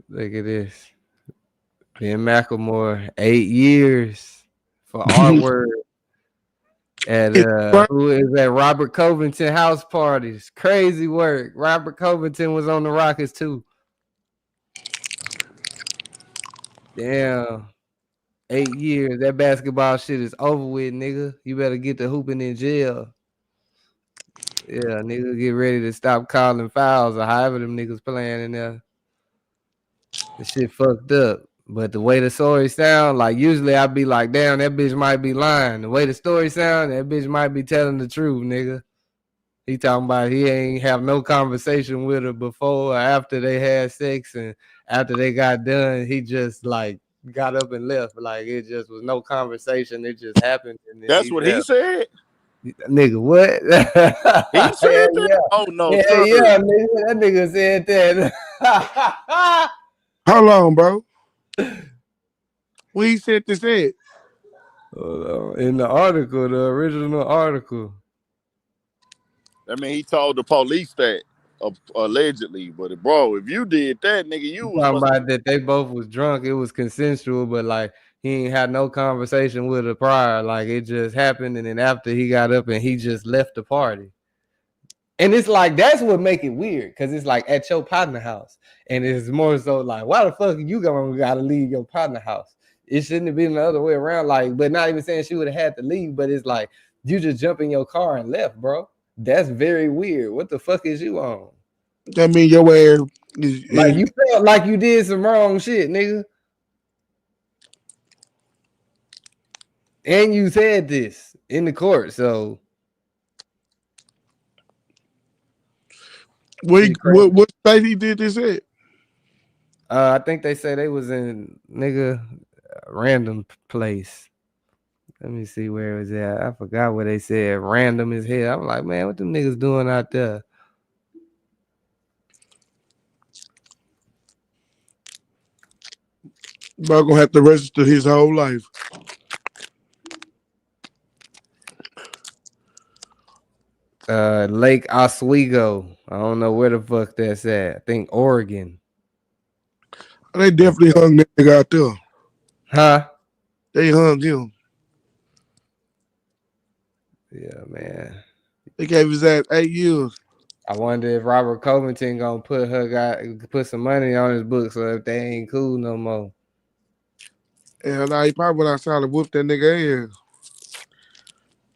Look at this. Ben Macklemore, 8 years for artwork at who is at Robert Covington house parties. Crazy work. Robert Covington was on the Rockets too. Damn. 8 years. That basketball shit is over with, nigga. You better get the hooping in jail. Yeah, nigga, get ready to stop calling fouls or however them niggas playing in there. The shit fucked up. But the way the story sound, like usually I'd be like, damn, that bitch might be lying. The way the story sound, that bitch might be telling the truth, nigga. He talking about he ain't have no conversation with her before or after they had sex, and after they got done, he just like got up and left. Like it just was no conversation. It just happened. And that's what he said. Nigga, what? He said that? Yeah. Oh no, yeah, yeah, nigga. That nigga said that. How long, bro? What he said to say it? In the article, the original article. I mean, he told the police that allegedly, but bro, if you did that, nigga, you was talking about that they both was drunk. It was consensual, but like he ain't had no conversation with her prior. Like it just happened, and then after he got up and he just left the party. And it's like that's what make it weird, because it's like at your partner house, and it's more so like, why the fuck you gotta leave your partner house? It shouldn't have been the other way around. Like, but not even saying she would have had to leave, but it's like you just jump in your car and left, bro. That's very weird. What the fuck is you on? That mean your ass Like you felt like you did some wrong shit, nigga. And you said this in the court, so what state he did this at? I think they say they was in nigga random place. Let me see where it was at. I forgot what they said. Random as hell. I'm like, man, what them niggas doing out there? Bro gonna have to register his whole life. Lake Oswego. I don't know where the fuck that's at. I think Oregon. They definitely hung that nigga out there. Huh? They hung him. Yeah, man. They gave his ass 8 years. I wonder if Robert Covington gonna put some money on his book, so if they ain't cool no more. And now he probably went outside and whooped that nigga ass.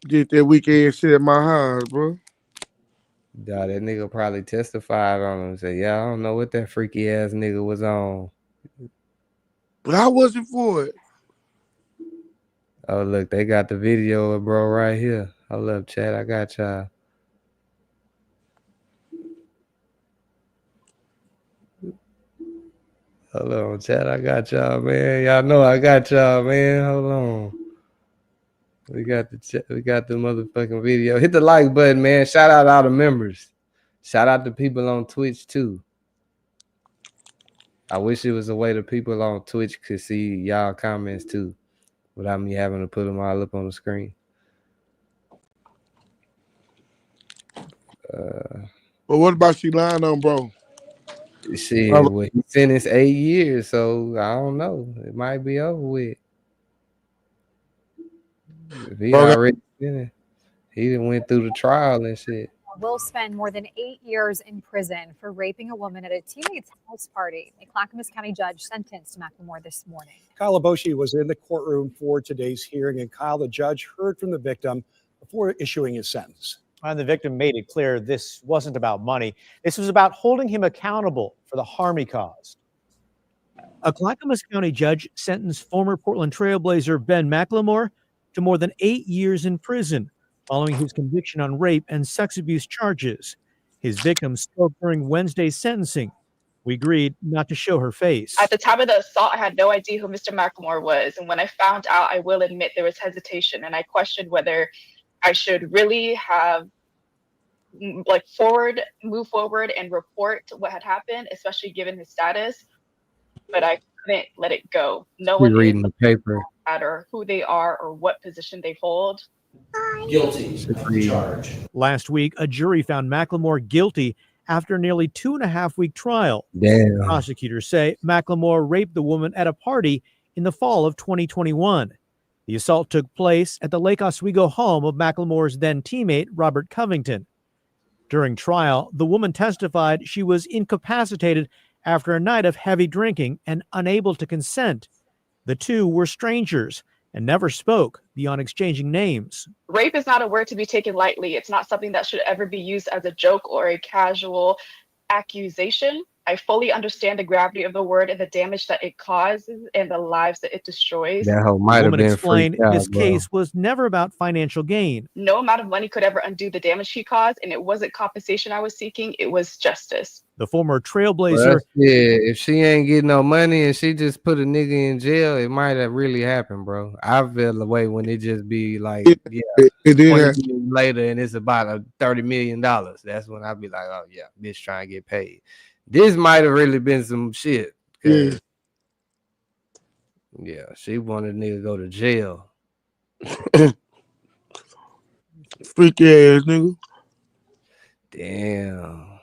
Did that weekend shit at my house, bro. Yeah, that nigga probably testified on him and said, yeah, I don't know what that freaky ass nigga was on. But I wasn't for it. Oh, look, they got the video of bro right here. Hold up, chat. I got y'all. Hold on, chat. I got y'all, man. Y'all know I got y'all, man. Hold on. We got the motherfucking video. Hit the like button, man. Shout out all the members. Shout out to people on Twitch too. I wish it was a way the people on Twitch could see y'all comments too, without me having to put them all up on the screen. But what about she lying on, bro? Shit, well, he sentenced 8 years, so I don't know. It might be over with. If he already sentenced, he done went through the trial and shit. Will spend more than 8 years in prison for raping a woman at a teammate's house party. A Clackamas County judge sentenced McLemore this morning. Kyle Aboshi was in the courtroom for today's hearing, and Kyle, the judge, heard from the victim before issuing his sentence. And the victim made it clear this wasn't about money. This was about holding him accountable for the harm he caused. A Clackamas County judge sentenced former Portland Trailblazer Ben McLemore to more than 8 years in prison following his conviction on rape and sex abuse charges. His victim spoke during Wednesday's sentencing. We agreed not to show her face. At the time of the assault, I had no idea who Mr. McLemore was. And when I found out, I will admit there was hesitation. And I questioned whether I should really have move forward and report what had happened, especially given his status. But I couldn't let it go. No one reading the paper. Matter who they are or what position they hold. Guilty of the charge. Last week, a jury found McLemore guilty after a nearly 2.5-week trial. Damn. Prosecutors say McLemore raped the woman at a party in the fall of 2021. The assault took place at the Lake Oswego home of McLemore's then teammate, Robert Covington. During trial, the woman testified she was incapacitated after a night of heavy drinking and unable to consent. The two were strangers and never spoke beyond exchanging names. Rape is not a word to be taken lightly. It's not something that should ever be used as a joke or a casual accusation. I fully understand the gravity of the word and the damage that it causes and the lives that it destroys. That hoe might The have woman been explained freaked out, this bro. case was never about financial gain. No amount of money could ever undo the damage he caused, and it wasn't compensation I was seeking, it was justice. The former Well, Trailblazer if she ain't getting no money and she just put a nigga in jail, it might have really happened, bro. I feel the way when it just be like, yeah, it did 20 happen. years later and it's about $30 million. That's when I be like, oh yeah, bitch trying to get paid. This might have really been some shit. Yeah, she wanted nigga to go to jail. Freaky ass nigga. Damn.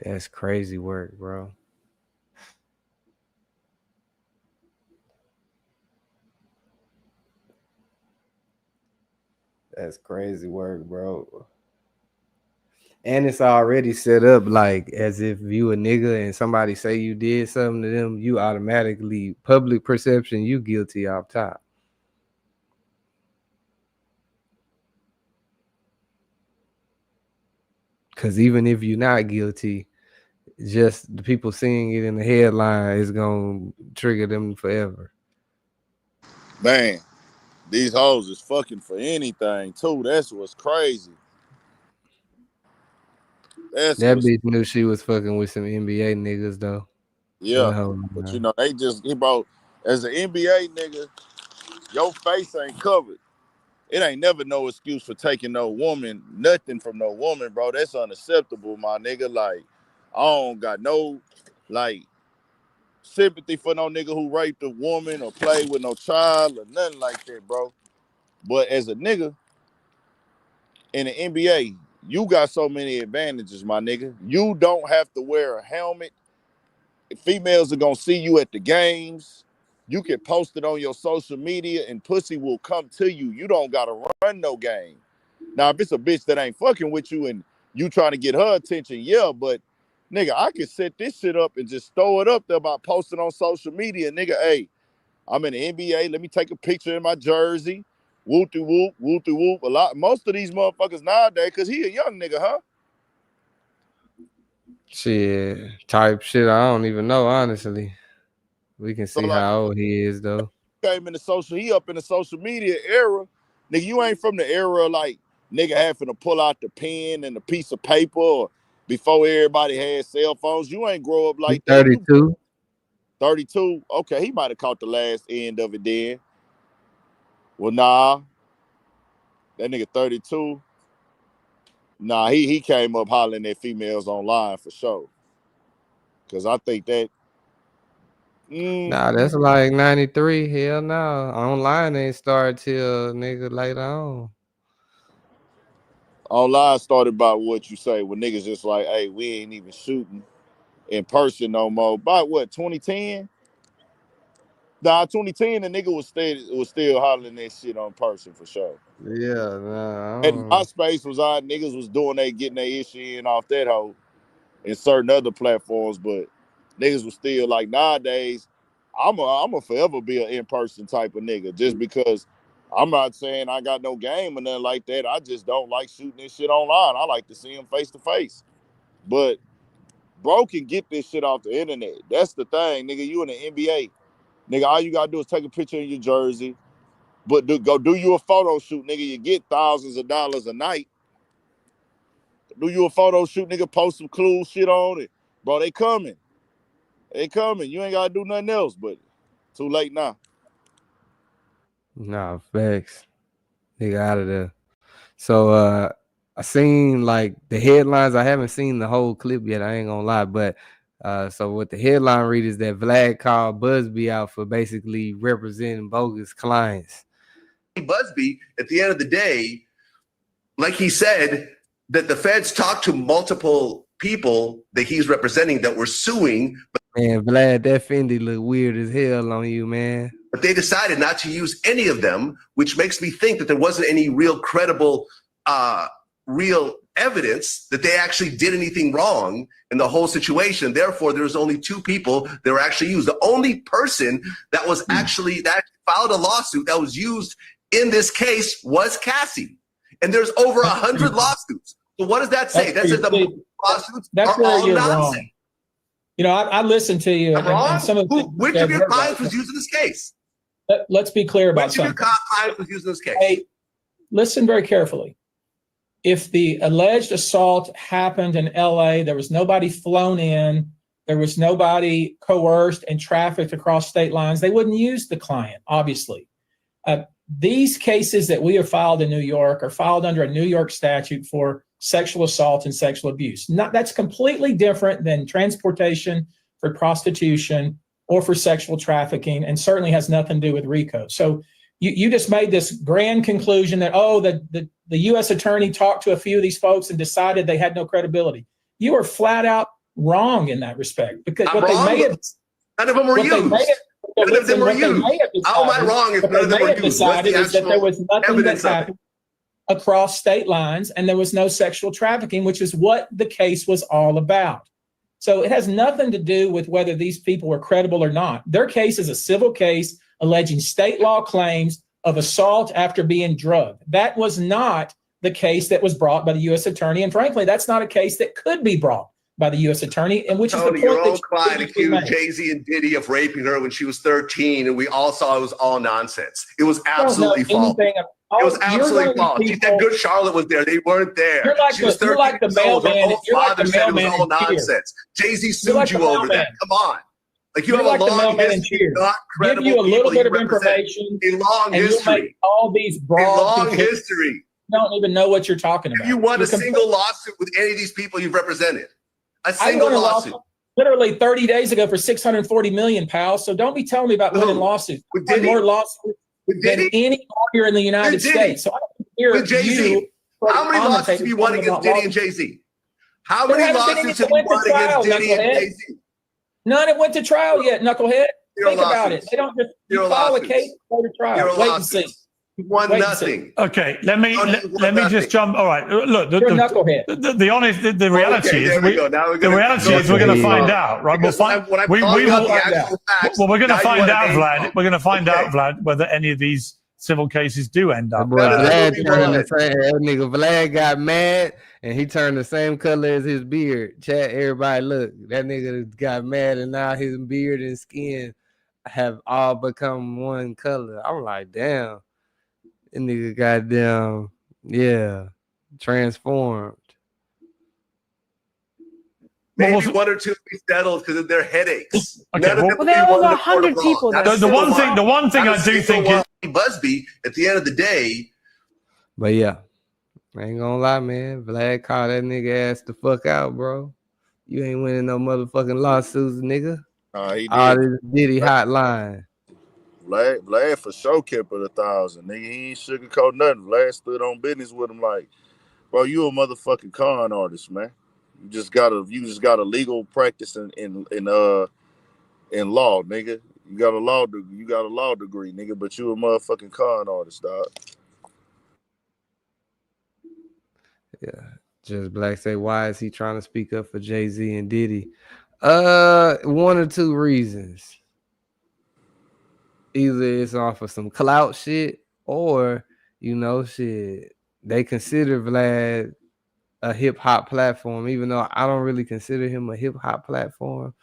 That's crazy work, bro. That's crazy work, bro. And it's already set up like as if you a nigga and somebody say you did something to them, you automatically public perception, you guilty off top. Because even if you're not guilty, just the people seeing it in the headline is gonna trigger them forever. Man, these hoes is fucking for anything too. That's what's crazy. That bitch knew she was fucking with some NBA niggas though. Yeah, but you know they just bro. As an NBA nigga, your face ain't covered. It ain't never no excuse for taking no woman, nothing from no woman, bro. That's unacceptable, my nigga. Like, I don't got no, like, sympathy for no nigga who raped a woman or played with no child or nothing like that, bro. But as a nigga in the NBA, you got so many advantages, my nigga. You don't have to wear a helmet. Females are gonna see you at the games. You can post it on your social media and pussy will come to you. You don't gotta run no game. Now, if it's a bitch that ain't fucking with you and you trying to get her attention, yeah, but nigga, I can set this shit up and just throw it up there by posting on social media. Nigga, hey, I'm in the NBA. Let me take a picture in my jersey. Whoop-de-whoop, whoop-de-whoop. Most of these motherfuckers nowadays, because he a young nigga, huh? Shit, type shit. I don't even know, honestly. We can see how old he is though. Came in he up in the social media era. Nigga, you ain't from the era like nigga having to pull out the pen and the piece of paper or before everybody had cell phones. You ain't grow up like that. 32. 32? Okay, he might have caught the last end of it then. Well, nah. That nigga 32. Nah, he came up hollering at females online for sure. Cause I think that Nah, that's like 93. Hell no. Online ain't start till nigga later on. Online started by what you say when niggas just like, hey, we ain't even shooting in person no more. By what, 2010? Nah, 2010 the nigga was still hollering that shit on person for sure. Yeah, nah. And MySpace was out, niggas was doing getting their issue in off that hoe and certain other platforms, but niggas was still like nowadays, I'm a forever be an in-person type of nigga just because I'm not saying I got no game or nothing like that. I just don't like shooting this shit online. I like to see him face to face. But bro can get this shit off the internet. That's the thing, nigga. You in the NBA. Nigga, all you gotta do is take a picture of your jersey. But go do you a photo shoot, nigga. You get thousands of dollars a night. Do you a photo shoot, nigga, post some cool shit on it. Bro, they coming. They coming. You ain't gotta do nothing else, but too late now. Nah, facts. Nigga out of there. So I seen like the headlines. I haven't seen the whole clip yet. I ain't gonna lie, but so what the headline read is that Vlad called Buzbee out for basically representing bogus clients. Buzbee, at the end of the day, like he said, that the feds talked to multiple people that he's representing that were suing. Man, Vlad, that Fendi look weird as hell on you, man. But they decided not to use any of them, which makes me think that there wasn't any real credible, real evidence that they actually did anything wrong in the whole situation. Therefore, there was only two people that were actually used. The only person that was actually that filed a lawsuit that was used in this case was Cassie. And there's over 100 lawsuits. So what does that say? That says the lawsuits are all nonsense. Wrong. You know, I listened to you. And some of which of your clients was used in this case? Let's be clear about something. Which of your clients was used in this case? Hey, listen very carefully. If the alleged assault happened in LA, there was nobody flown in, there was nobody coerced and trafficked across state lines, they wouldn't use the client, obviously. These cases that we have filed in New York are filed under a New York statute for sexual assault and sexual abuse. That's completely different than transportation for prostitution or for sexual trafficking, and certainly has nothing to do with RICO. So you just made this grand conclusion that, oh, the U.S. attorney talked to a few of these folks and decided they had no credibility. You are flat out wrong in that respect, because what they may have, none of them were used. None of them were used. How am I wrong if none of them were used? Decided is that there was nothing that happened. across state lines, and there was no sexual trafficking, which is what the case was all about. So it has nothing to do with whether these people were credible or not. Their case is a civil case alleging state law claims of assault after being drugged. That was not the case that was brought by the U.S. attorney, and frankly, that's not a case that could be brought by the U.S. attorney, and which Tony, is the point your own that client accused Jay-Z and Diddy of raping her when she was 13, and we all saw it was all nonsense. It was absolutely false. It was absolutely false. She said Good Charlotte was there. They weren't there. She was 13 years old. Her own father said it was all nonsense. Jay-Z sued you over that. Come on. Like you have a long history, not credible give you a little people bit of represent. information, A long and you'll history. make all these broad A long conclusions. history. You don't even know what you're talking about. Have you won You're a single lawsuit with any of these people you've represented? A I single won a lawsuit. literally 30 days ago for $640 million, pal. So don't be telling me about winning lawsuits. I won more lawsuits than any lawyer in the United States. So I don't hear With Jay-Z. you. How many lawsuits have you won against Diddy and Jay-Z? How many lawsuits have you won against Diddy and Jay-Z? None have went to trial yet, knucklehead. Zero Think about it. lawsuits. They don't just Zero file a lawsuits. case, go to trial. Zero Wait and see. lawsuits. You won Wait and see. nothing. Okay, let me just jump. All right, look, You're a knucklehead. the honest, the reality Okay, is, there we go. Now we're gonna we're going to find out, right? We'll find. When I We talk will. about the actual facts, Well, we're going now to you find wanna out, name Vlad. them. We're going to find Okay. out, Vlad, whether any of these civil cases do end up. Boy, Vlad turned the same. That nigga Vlad got mad and he turned the same color as his beard. Chat, everybody, look, that nigga got mad and now his beard and skin have all become one color. I'm like, damn, that nigga goddamn, yeah, transformed. Maybe one or two be settled because of their headaches. Okay, None of them well, be there are won over in a court of 100 law. people Not that- a The one single thing- one. the one thing Not a I do single think one. Buzbee, at the end of the day, But yeah, I ain't gonna lie, man. Vlad called that nigga ass the fuck out, bro. You ain't winning no motherfucking lawsuits, nigga. He All did. this Diddy hotline. Vlad for sure kept it 1,000. Nigga, he ain't sugarcoat nothing. Vlad stood on business with him like, bro, you a motherfucking con artist, man. You just got a legal practice in law, nigga. You got a law degree, nigga, but you a motherfucking con artist, dog. Yeah. Just Black say, why is he trying to speak up for Jay-Z and Diddy? One or two reasons. Either it's off of some clout shit, or shit. They consider Vlad a hip hop platform, even though I don't really consider him a hip hop platform.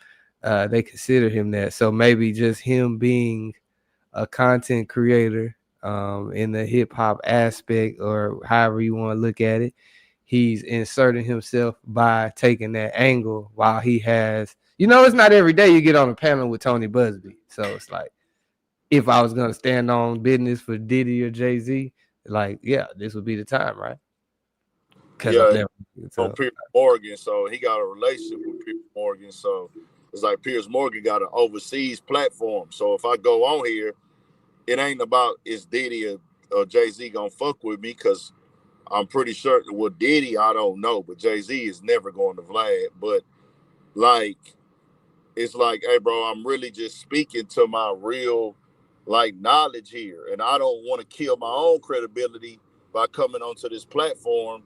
They consider him that. So maybe just him being a content creator in the hip hop aspect, or however you want to look at it, he's inserting himself by taking that angle while he has, it's not every day you get on a panel with Tony Buzbee. So it's like, if I was going to stand on business for Diddy or Jay-Z, like, yeah, this would be the time, right? Yeah, on Piers Morgan, so he got a relationship with Piers Morgan. So it's like Piers Morgan got an overseas platform. So if I go on here, it ain't about is Diddy or Jay-Z gonna fuck with me, because I'm pretty sure with Diddy, I don't know, but Jay-Z is never going to Vlad. But like, it's like, hey, bro, I'm really just speaking to my real knowledge here, and I don't want to kill my own credibility by coming onto this platform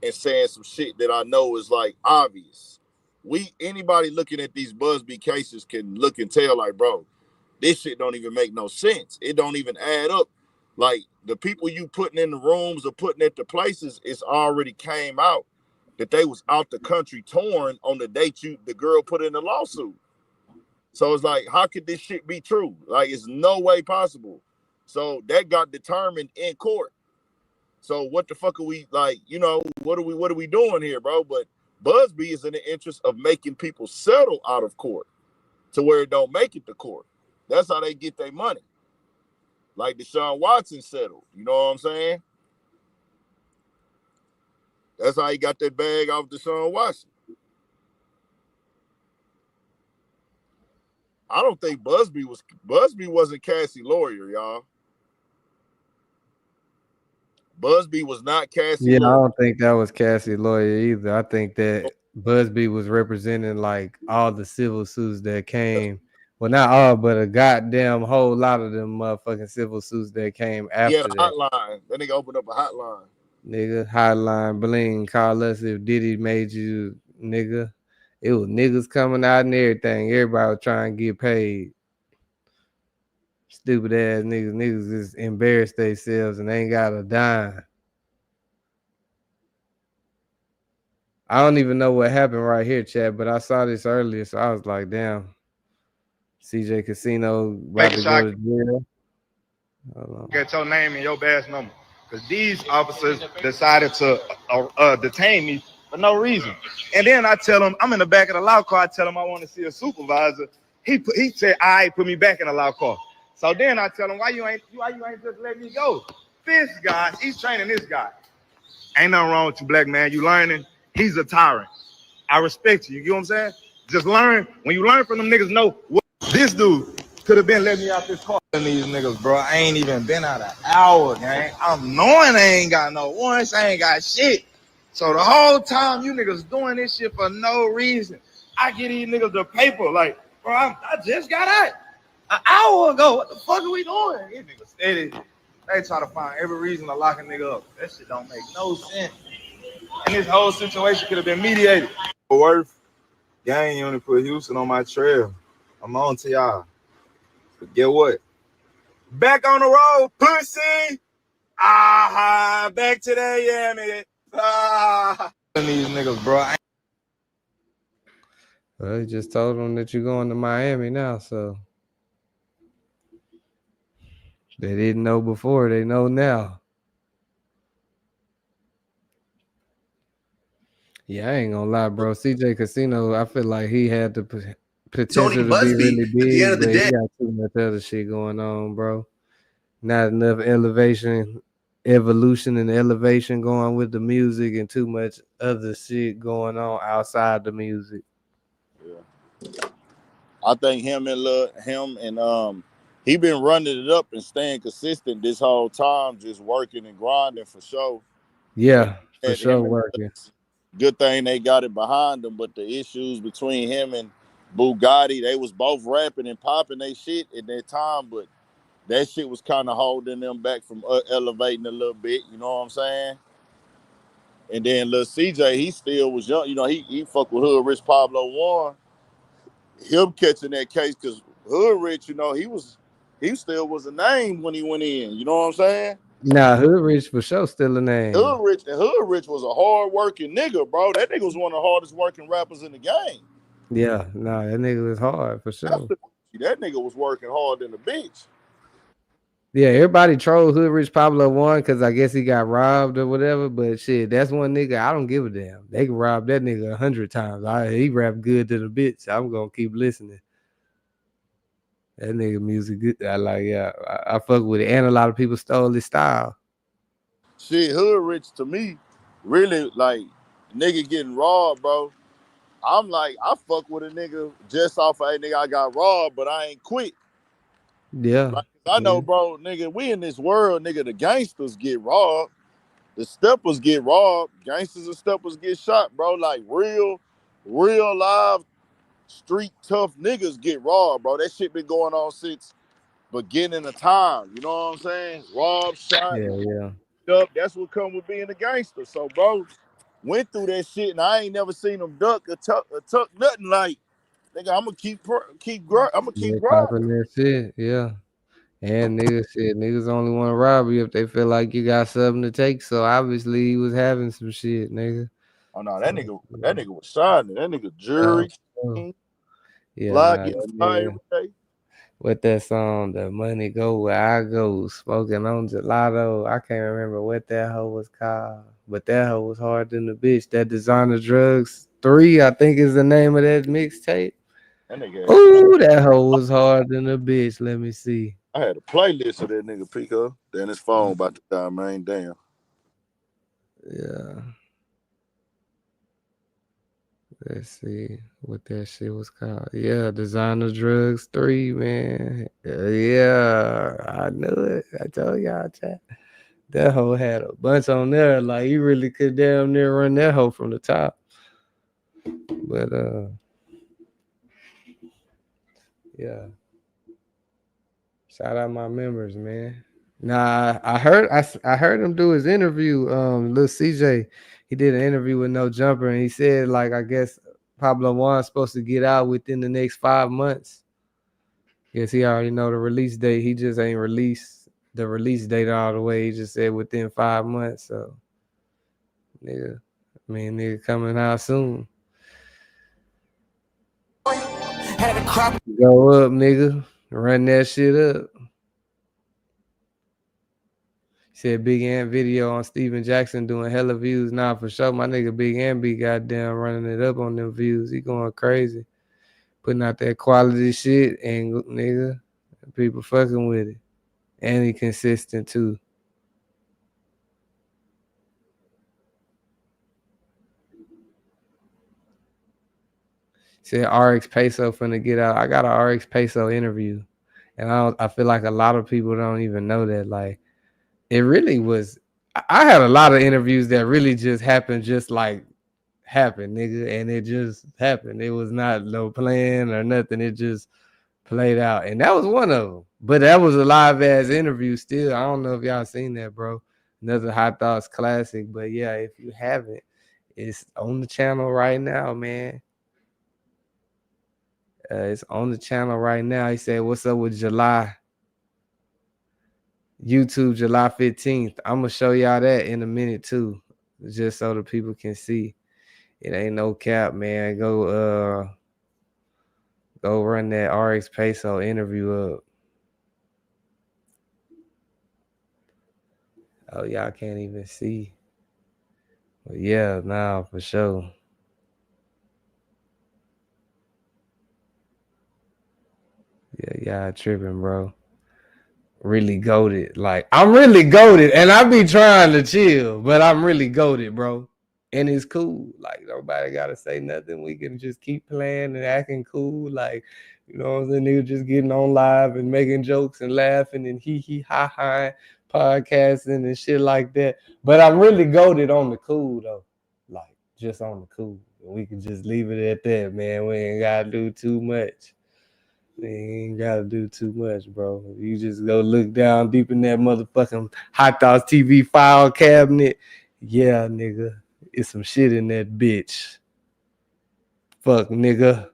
and saying some shit that I know is obvious. Anybody looking at these Buzbee cases can look and tell, like, bro, this shit don't even make no sense. It don't even add up. Like, the people you putting in the rooms or putting at the places, it's already came out that they was out the country touring on the date the girl put in the lawsuit. So it's like, how could this shit be true? Like, it's no way possible. So that got determined in court. So what the fuck are we what are we doing here, bro? But Buzbee is in the interest of making people settle out of court to where it don't make it to court. That's how they get their money. Like Deshaun Watson settled. You know what I'm saying? That's how he got that bag off Deshaun Watson. I don't think Buzbee wasn't Cassie's lawyer, y'all. Buzbee was not Cassie's lawyer. I don't think that was Cassie's lawyer either. I think that Buzbee was representing all the civil suits that came. Well, not all, but a goddamn whole lot of them motherfucking civil suits that came after Yeah, the that. hotline. That nigga opened up a hotline. Nigga, hotline bling. Call us if Diddy made you nigga. It was niggas coming out and everything. Everybody was trying to get paid. Stupid ass niggas. Niggas just embarrass themselves and they ain't got a dime. I don't even know what happened right here, chat, but I saw this earlier, so I was like, damn. CJ Casino about to go to jail. Hold on. Get your name and your badge number. Because these officers decided to detain me for no reason. And then I tell them, I'm in the back of the law car. I tell them I want to see a supervisor. He said, all right, put me back in the law car. So then I tell him, why you ain't just let me go? This guy, he's training this guy. Ain't nothing wrong with you, black man. You learning. He's a tyrant. I respect you. You get what I'm saying? Just learn. When you learn from them niggas, know what this dude could have been letting me out this car. These niggas, bro, I ain't even been out an hour, gang. I'm knowing I ain't got no warrants. I ain't got shit. So the whole time you niggas doing this shit for no reason. I get these niggas the paper like, bro, I just got out an hour ago. What the fuck are we doing? These niggas steady. They try to find every reason to lock a nigga up. That shit don't make no sense. And this whole situation could have been mediated. Worth, gang unit put Houston on my trail. I'm on to y'all. But get what? Back on the road, pussy. Ah, back to that, yeah, man. Ah. These niggas, bro. Well, he just told them that you're going to Miami now, so they didn't know before. They know now. Yeah, I ain't gonna lie, bro. CJ Casino, I feel like he had the potential Tony to be Buzbee, really at the big, end of the but day, he got too much other shit going on, bro. Not enough evolution and elevation going with the music, and too much other shit going on outside the music. Yeah. I think him and he been running it up and staying consistent this whole time, just working and grinding for sure. Yeah, for And sure him and working. good thing they got it behind them, but the issues between him and Bugatti, they was both rapping and popping they shit at that time, but that shit was kind of holding them back from elevating a little bit, you know what I'm saying? And then little CJ, he still was young, you know, he fucked with Hood Rich Pablo Warren. Him catching that case, because Hood Rich, you know, he still was a name when he went in, you know what I'm saying? Nah, Hood Rich for sure still a name. Hood Rich was a hard-working nigga, bro. That nigga was one of the hardest working rappers in the game. Yeah, nah, that nigga was hard for sure. That nigga was working hard in the bitch. Yeah, everybody trolled Hood Rich Pablo one because I guess he got robbed or whatever. But shit, that's one nigga I don't give a damn. They can rob that nigga 100 times. He rap good to the bitch. I'm gonna keep listening. That nigga music good. I fuck with it. And a lot of people stole his style. Shit, Hood Rich to me, really like nigga getting robbed, bro. I'm like, I fuck with a nigga just off of, hey, nigga, I got robbed, but I ain't quit. Yeah. Like, I know, bro, nigga, we in this world, nigga, the gangsters get robbed, the steppers get robbed, gangsters and steppers get shot, bro. Like real live street tough niggas get robbed, bro. That shit been going on since beginning of time. You know what I'm saying? Robbed, shot, Yeah. up. That's what come with being a gangster. So, bro, went through that shit, and I ain't never seen them duck or tuck nothing. Like, nigga, I'm gonna keep Popping grinding. that shit. Yeah. And niggas only want to rob you if they feel like you got something to take. So obviously he was having some shit, nigga. Oh no, that nigga was shining. That nigga jury. Yeah, Vlad nah, getting that fired nigga. every day. What that song, The Money Go Where I Go, Smoking on Gelato. I can't remember what that hoe was called, but that hoe was hard than the bitch. That Designer Drugs 3, I think is the name of that mixtape. That nigga. Ooh, that hoe was hard than a bitch. Let me see. I had a playlist of that nigga Pico. Then his phone about to die, man. Damn. Yeah. Let's see what that shit was called. Yeah, Designer Drugs 3, man. Yeah, I knew it. I told y'all, chat. That hoe had a bunch on there. Like, you really could damn near run that hoe from the top. But, yeah. Shout out my members, man. Nah, I heard him do his interview. Lil CJ, he did an interview with No Jumper, and he said like I guess Pablo Juan's supposed to get out within the next 5 months. Guess he already know the release date. He just ain't released the release date all the way. He just said within 5 months. So, nigga, nigga coming out soon. Go up, nigga. Run that shit up. Said Big Ant video on Steven Jackson doing hella views. Nah, for sure. My nigga Big Ant be goddamn running it up on them views. He going crazy. Putting out that quality shit and nigga, people fucking with it. And he consistent too. Said RX Peso finna get out. I got a RX Peso interview. And I feel like a lot of people don't even know that. Like, it really was. I had a lot of interviews that really just happened, just like happened, nigga. And it just happened. It was not no plan or nothing. It just played out. And that was one of them. But that was a live ass interview still. I don't know if y'all seen that, bro. Another Hot Thoughts classic. But yeah, if you haven't, it's on the channel right now, man. It's on the channel right now. He said, what's up with July? YouTube, July 15th. I'm going to show y'all that in a minute, too. Just so the people can see. It ain't no cap, man. Go run that RX Peso interview up. Oh, y'all can't even see. But yeah, nah, for sure. Yeah, y'all tripping, bro. Really goated. Like, I'm really goated, and I be trying to chill, but I'm really goated, bro. And it's cool. Like, nobody gotta say nothing. We can just keep playing and acting cool. Like, you know what I'm saying? Niggas just getting on live and making jokes and laughing and ha podcasting and shit like that. But I'm really goated on the cool though. Like, just on the cool. We can just leave it at that, man. We ain't gotta do too much. We ain't gotta do too much, bro. You just go look down deep in that motherfucking Hot Thoughts TV file cabinet. Yeah, nigga. It's some shit in that bitch. Fuck, nigga.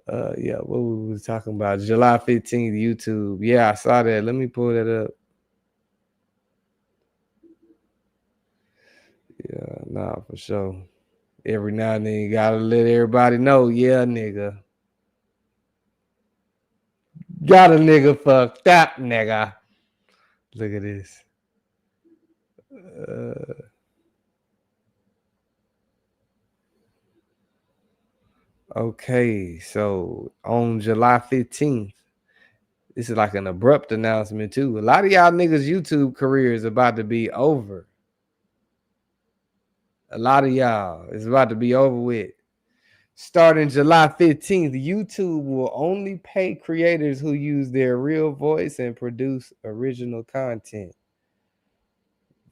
Yeah, what we was talking about? July 15th, YouTube. Yeah, I saw that. Let me pull that up. Yeah, nah, for sure. Every now and then you gotta let everybody know. Yeah, nigga. Got a nigga fucked up, nigga. Look at this. Okay, so on July 15th, this is like an abrupt announcement too. A lot of y'all niggas' YouTube career is about to be over. A lot of y'all is about to be over with. Starting July 15th, YouTube will only pay creators who use their real voice and produce original content.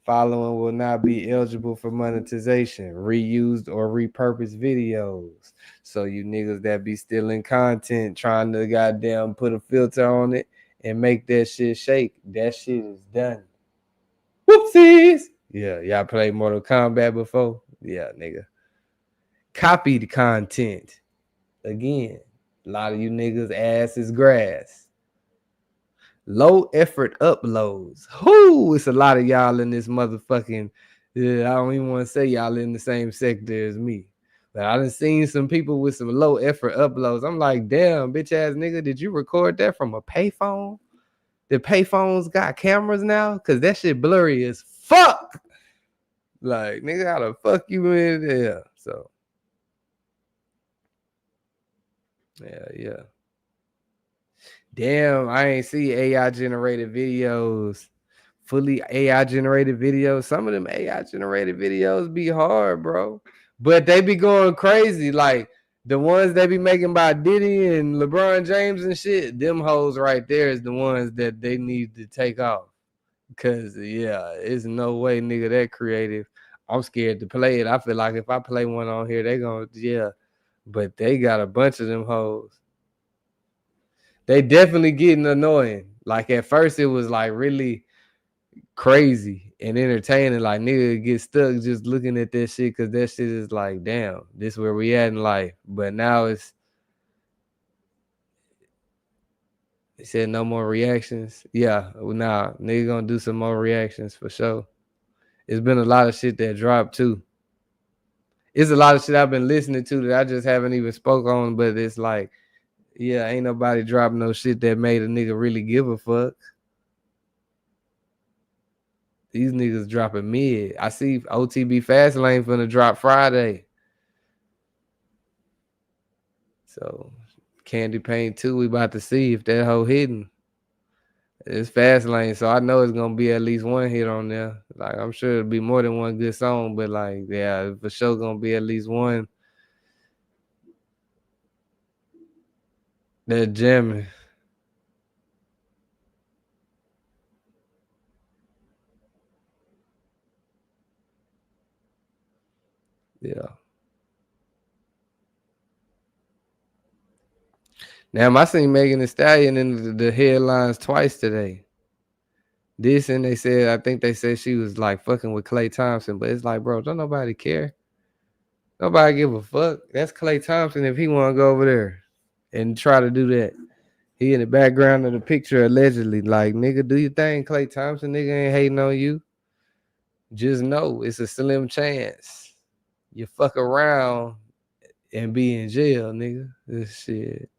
Following will not be eligible for monetization, reused or repurposed videos. So you niggas that be stealing content, trying to goddamn put a filter on it and make that shit shake, that shit is done. Whoopsies! Yeah, y'all played Mortal Kombat before? Yeah, nigga. Copied content. Again, a lot of you niggas ass is grass. Low effort uploads. Whoo, it's a lot of y'all in this motherfucking. I don't even want to say y'all in the same sector as me. But I done seen some people with some low effort uploads. I'm like, damn, bitch ass nigga, did you record that from a payphone? The payphones got cameras now? Cause that shit blurry as fuck. Like, nigga, how the fuck you in there? So yeah. Damn, I ain't see AI generated videos. Fully AI generated videos. Some of them AI generated videos be hard, bro. But they be going crazy. Like the ones they be making by Diddy and LeBron James and shit, them hoes right there is the ones that they need to take off. Cause yeah, it's no way, nigga, that creative. I'm scared to play it. I feel like if I play one on here, they gonna, yeah. But they got a bunch of them hoes. They definitely getting annoying. Like at first it was like really crazy and entertaining. Like nigga get stuck just looking at that shit because that shit is like, damn, this where we at in life. But now it's, they said no more reactions. Yeah, nah, nigga gonna do some more reactions for sure. It's been a lot of shit that dropped too. It's a lot of shit I've been listening to that I just haven't even spoke on, but it's like, yeah, ain't nobody dropping no shit that made a nigga really give a fuck. These niggas dropping mid. I see OTB Fastlane finna drop Friday. So Candy Paint 2, we about to see if that hoe hitting. It's Fastlane, so I know it's gonna be at least one hit on there. Like I'm sure it'll be more than one good song, but like, yeah, for sure gonna be at least one that jamming. Yeah. Now I seen Megan Thee Stallion in the headlines twice today. This and they said, I think they said she was like fucking with Klay Thompson, but it's like, bro, don't nobody care. Nobody give a fuck. That's Klay Thompson if he want to go over there and try to do that. He in the background of the picture allegedly. Like, nigga, do your thing, Klay Thompson. Nigga ain't hating on you. Just know it's a slim chance you fuck around and be in jail, nigga. This shit.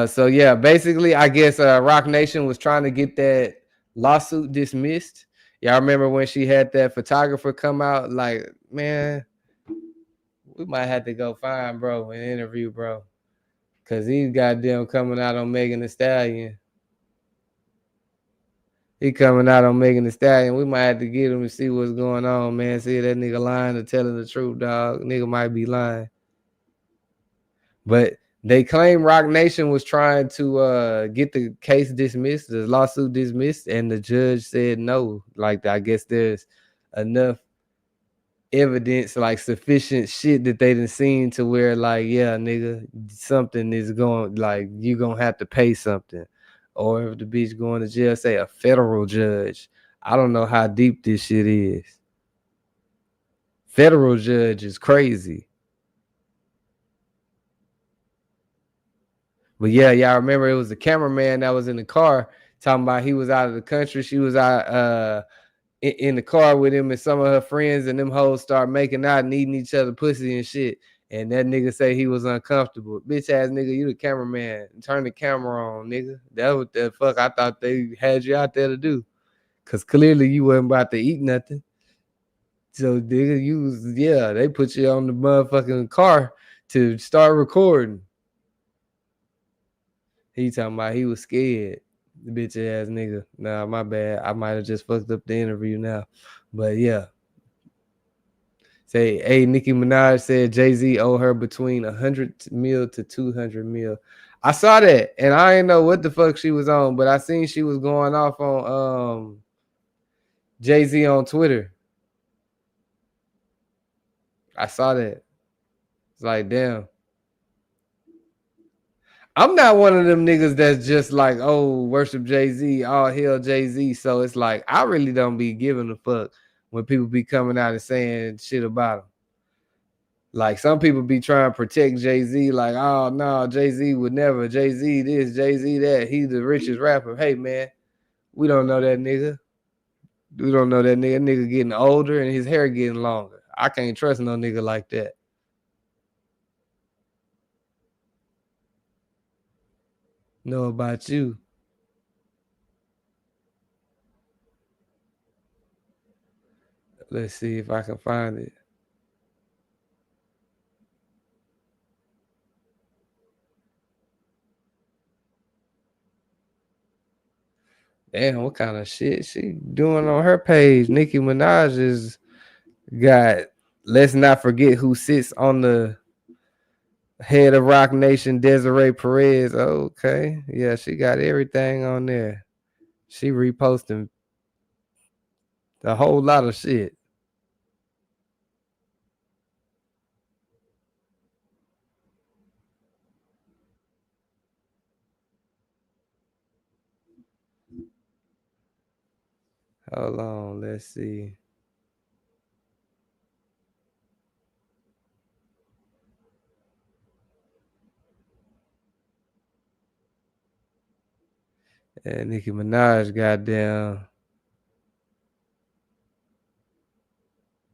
So yeah, basically, I guess Rock Nation was trying to get that lawsuit dismissed. Y'all remember when she had that photographer come out? Like, man, we might have to go find bro and interview bro, cause he's goddamn coming out on Megan Thee Stallion. He coming out on Megan Thee Stallion. We might have to get him and see what's going on, man. See if that nigga lying or telling the truth, dog. Nigga might be lying. But they claim Rock Nation was trying to get the case dismissed, the lawsuit dismissed, and the judge said no. Like, I guess there's enough evidence, like sufficient shit that they done seen to where, like, yeah, nigga, something is going, like, you gonna have to pay something. Or if the bitch going to jail, say a federal judge. I don't know how deep this shit is. Federal judge is crazy. But yeah, y'all remember it was the cameraman that was in the car talking about he was out of the country. She was out in the car with him and some of her friends, and them hoes start making out and eating each other pussy and shit. And that nigga say he was uncomfortable. Bitch ass nigga, you the cameraman. Turn the camera on, nigga. That what the fuck I thought they had you out there to do. Cause clearly you wasn't about to eat nothing. So nigga, you was, yeah, they put you on the motherfucking car to start recording. He talking about he was scared. The bitch ass nigga. Nah, my bad. I might have just fucked up the interview now. But yeah. Say, hey, Nicki Minaj said Jay-Z owe her between 100 mil to 200 mil. I saw that, and I didn't know what the fuck she was on, but I seen she was going off on Jay-Z on Twitter. I saw that. It's like, damn. I'm not one of them niggas that's just like, oh, worship Jay-Z, all hell Jay-Z. So it's like, I really don't be giving a fuck when people be coming out and saying shit about him. Like, some people be trying to protect Jay-Z, like, oh, no, Jay-Z would never. Jay-Z this, Jay-Z that. He's the richest rapper. Hey, man, we don't know that nigga. We don't know that nigga. Nigga getting older and his hair getting longer. I can't trust no nigga like that. Know about you. Let's see if I can find it. Damn, what kind of shit she doing on her page? Nicki Minaj is got, let's not forget who sits on the head of Rock Nation, Desiree Perez. Okay. Yeah, she got everything on there. She reposting a whole lot of shit. Hold on, let's see. And Nicki Minaj goddamn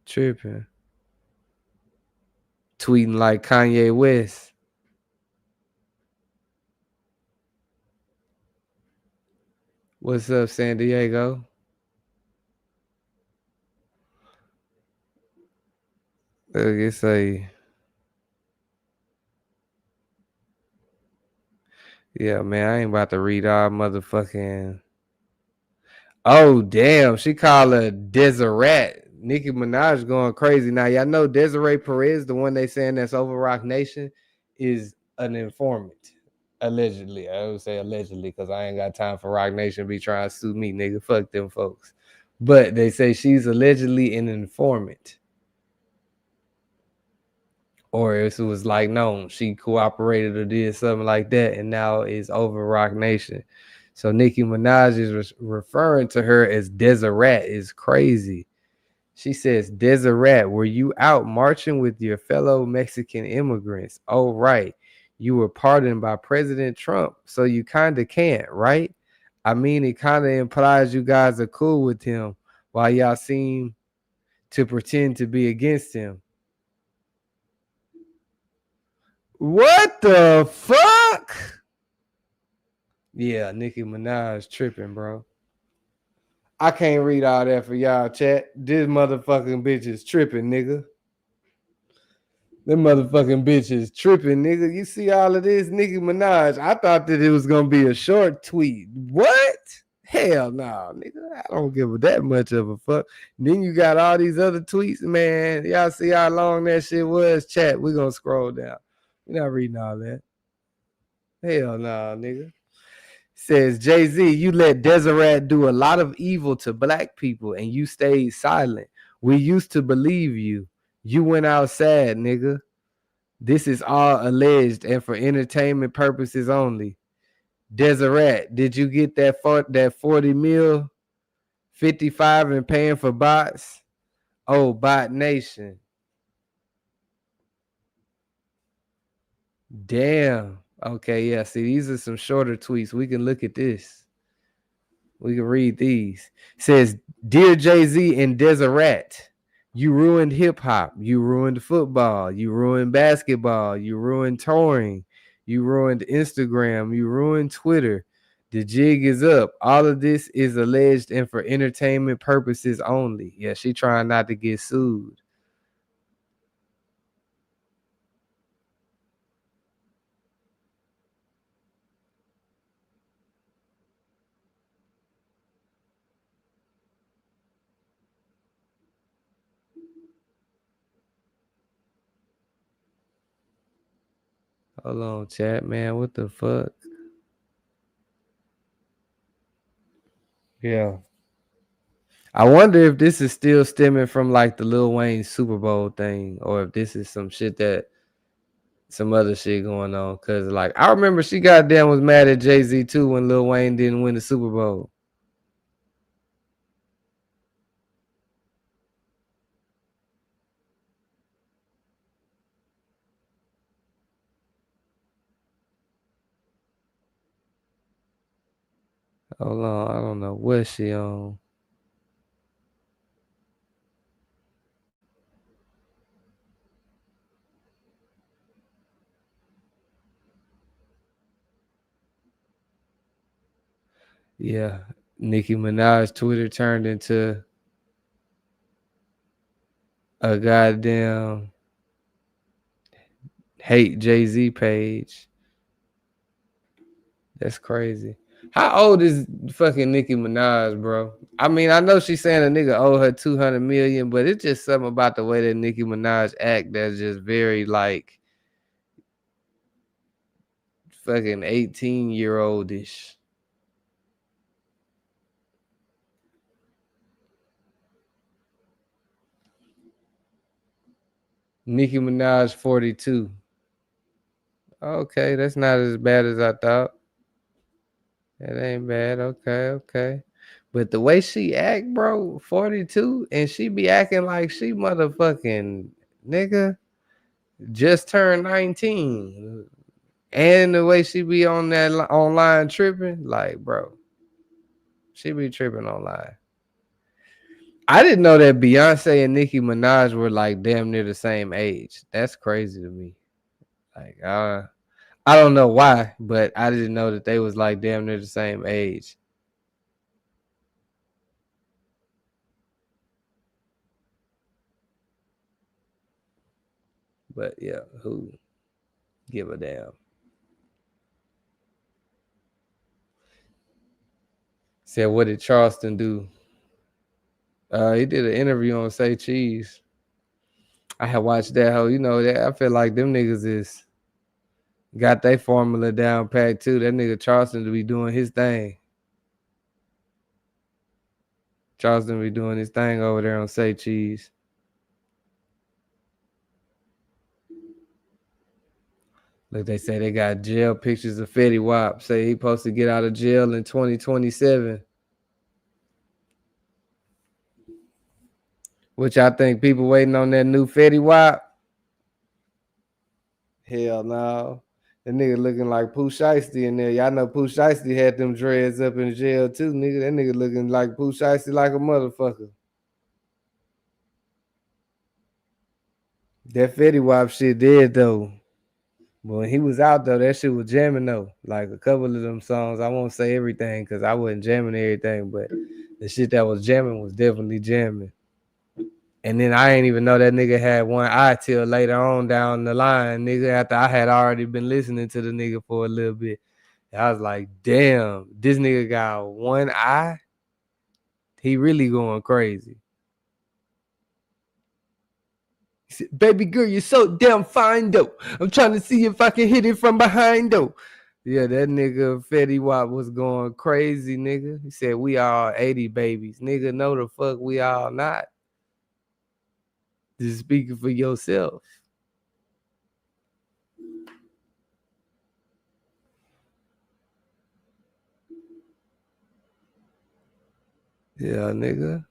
tripping. Tweeting like Kanye West. What's up, San Diego? Look, it's yeah, man, I ain't about to read all motherfucking. Oh, damn. She called her Deseret. Nicki Minaj going crazy. Now, y'all know Desiree Perez, the one they saying that's over Rock Nation, is an informant. Allegedly. I would say allegedly because I ain't got time for Rock Nation to be trying to sue me, nigga. Fuck them folks. But they say she's allegedly an informant. Or if it was like known, she cooperated or did something like that, and now it's over Rock Nation. So Nicki Minaj is referring to her as Deseret. Is crazy. She says, Deseret, were you out marching with your fellow Mexican immigrants? Oh, right. You were pardoned by President Trump, so you kind of can't, right? I mean, it kind of implies you guys are cool with him while y'all seem to pretend to be against him. What the fuck? Yeah, Nicki Minaj tripping, bro. I can't read all that for y'all, chat. This motherfucking bitch is tripping, nigga. Them motherfucking bitches tripping, nigga. You see all of this, Nicki Minaj? I thought that it was gonna be a short tweet. What? Hell no, nigga. I don't give that much of a fuck. Then you got all these other tweets, man. Y'all see how long that shit was? Chat, we gonna scroll down. We're not reading all that. Hell no, nigga. Says Jay-Z, you let Deseret do a lot of evil to black people and you stayed silent. We used to believe you. You went out sad, nigga. This is all alleged and for entertainment purposes only. Deseret, did you get that 40 mil, 55 and paying for bots? Oh, Bot Nation. Damn. Okay, yeah. See, these are some shorter tweets. We can look at this. We can read these. It says, Dear Jay-Z and Deseret, you ruined hip-hop. You ruined football. You ruined basketball. You ruined touring. You ruined Instagram. You ruined Twitter. The jig is up. All of this is alleged and for entertainment purposes only. Yeah, she trying not to get sued. Hold on, chat, man. What the fuck? Yeah. I wonder if this is still stemming from like the Lil Wayne Super Bowl thing, or if this is some shit that some other shit going on. Cause like I remember she goddamn was mad at Jay-Z too when Lil Wayne didn't win the Super Bowl. Hold on, I don't know what she on. Yeah, Nicki Minaj Twitter turned into a goddamn hate Jay-Z page. That's crazy. How old is fucking Nicki Minaj, bro? I mean, I know she's saying a nigga owe her 200 million, but it's just something about the way that Nicki Minaj act that's just very like fucking 18-year-old-ish. Nicki Minaj 42. Okay, that's not as bad as I thought. That ain't bad. Okay. But the way she act, bro, 42, and she be acting like she motherfucking nigga just turned 19. And the way she be on that online tripping, like, bro, she be tripping online. I didn't know that Beyonce and Nicki Minaj were like damn near the same age. That's crazy to me. Like, I don't know why, but I didn't know that they was like damn near the same age. But yeah, who give a damn? Said, what did Charleston do? He did an interview on Say Cheese. I had watched that whole, that I feel like them niggas is got their formula down pat too. That nigga Charleston to be doing his thing. Charleston be doing his thing over there on Say Cheese. Look, they say they got jail pictures of Fetty Wap. Say he supposed to get out of jail in 2027. Which I think people waiting on that new Fetty Wap. Hell no. That nigga looking like Pooh Shiesty in there. Y'all know Pooh Shiesty had them dreads up in jail too, nigga. That nigga looking like Pooh Shiesty like a motherfucker. That Fetty Wap shit did though. But when he was out though, that shit was jamming though. Like a couple of them songs. I won't say everything because I wasn't jamming everything, but the shit that was jamming was definitely jamming. And then I ain't even know that nigga had one eye till later on down the line, nigga, after I had already been listening to the nigga for a little bit. I was like, damn, this nigga got one eye? He really going crazy. He said, baby girl, you're so damn fine, though. I'm trying to see if I can hit it from behind, though. Yeah, that nigga Fetty Wap was going crazy, nigga. He said, we all 80 babies. Nigga, no the fuck we all not. Just speaking for yourself. Yeah, nigga.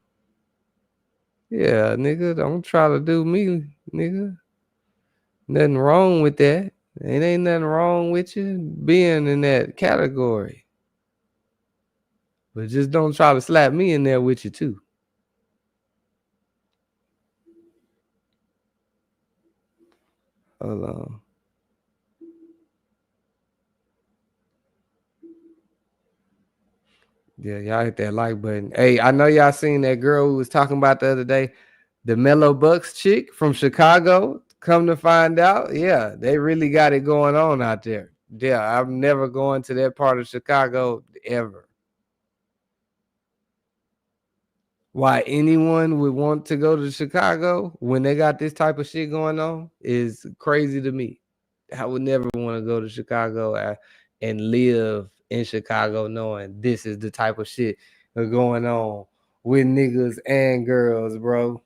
Yeah, nigga. Don't try to do me, nigga. Nothing wrong with that. It ain't nothing wrong with you being in that category. But just don't try to slap me in there with you, too. Hold on. Yeah, y'all hit that like button. Hey, I know y'all seen that girl who was talking about the other day, the Mello Buckzz chick from Chicago. Come to find out, yeah, they really got it going on out there. Yeah, I'm never going to that part of Chicago ever. Why anyone would want to go to Chicago when they got this type of shit going on is crazy to me. I would never want to go to Chicago and live in Chicago knowing this is the type of shit going on with niggas and girls, bro.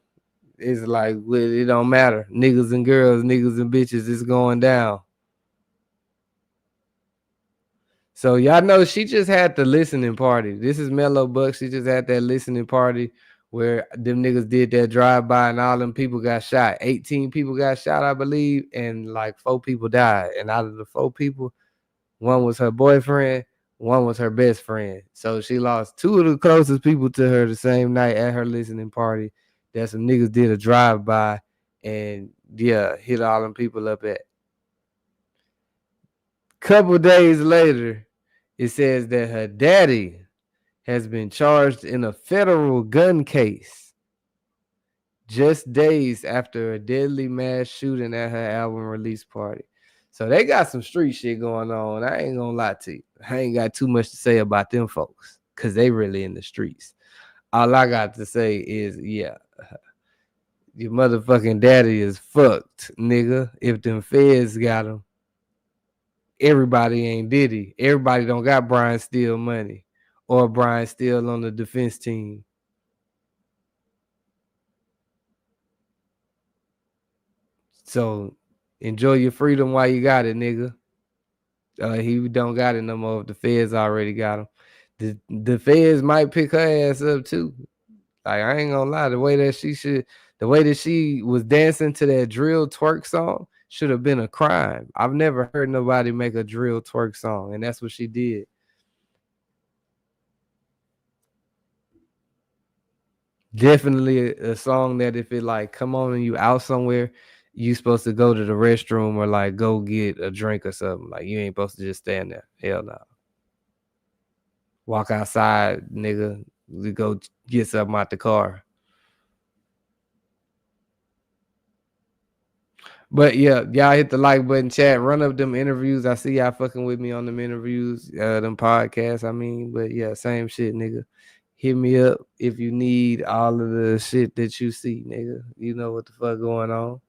It's like, it don't matter. Niggas and girls, niggas and bitches, it's going down. So y'all know she just had the listening party. This is Mello Buckzz. She just had that listening party where them niggas did that drive-by and all them people got shot. 18 people got shot, I believe, and like 4 people died. And out of the 4 people, one was her boyfriend, one was her best friend. So she lost 2 of the closest people to her the same night at her listening party. That some niggas did a drive-by and, yeah, hit all them people up at. Couple days later, it says that her daddy has been charged in a federal gun case just days after a deadly mass shooting at her album release party. So they got some street shit going on. I ain't gonna lie to you. I ain't got too much to say about them folks because they really in the streets. All I got to say is, yeah, your motherfucking daddy is fucked, nigga. If them feds got him, everybody ain't Diddy. Everybody don't got Brian Steele money or Brian Steele on the defense team. So enjoy your freedom while you got it, nigga. He don't got it no more if the feds already got him. the feds might pick her ass up too. Like, I ain't gonna lie, the way that she was dancing to that drill twerk song should have been a crime. I've never heard nobody make a drill twerk song, and that's what she did. Definitely a song that if it like come on and you out somewhere, you supposed to go to the restroom or like go get a drink or something. Like, you ain't supposed to just stand there. Hell no. Walk outside, nigga. We go get something out the car. But yeah, y'all hit the like button, chat. Run up them interviews. I see y'all fucking with me on them interviews, them podcasts. I mean, but yeah, same shit, nigga. Hit me up if you need all of the shit that you see, nigga. You know what the fuck going on.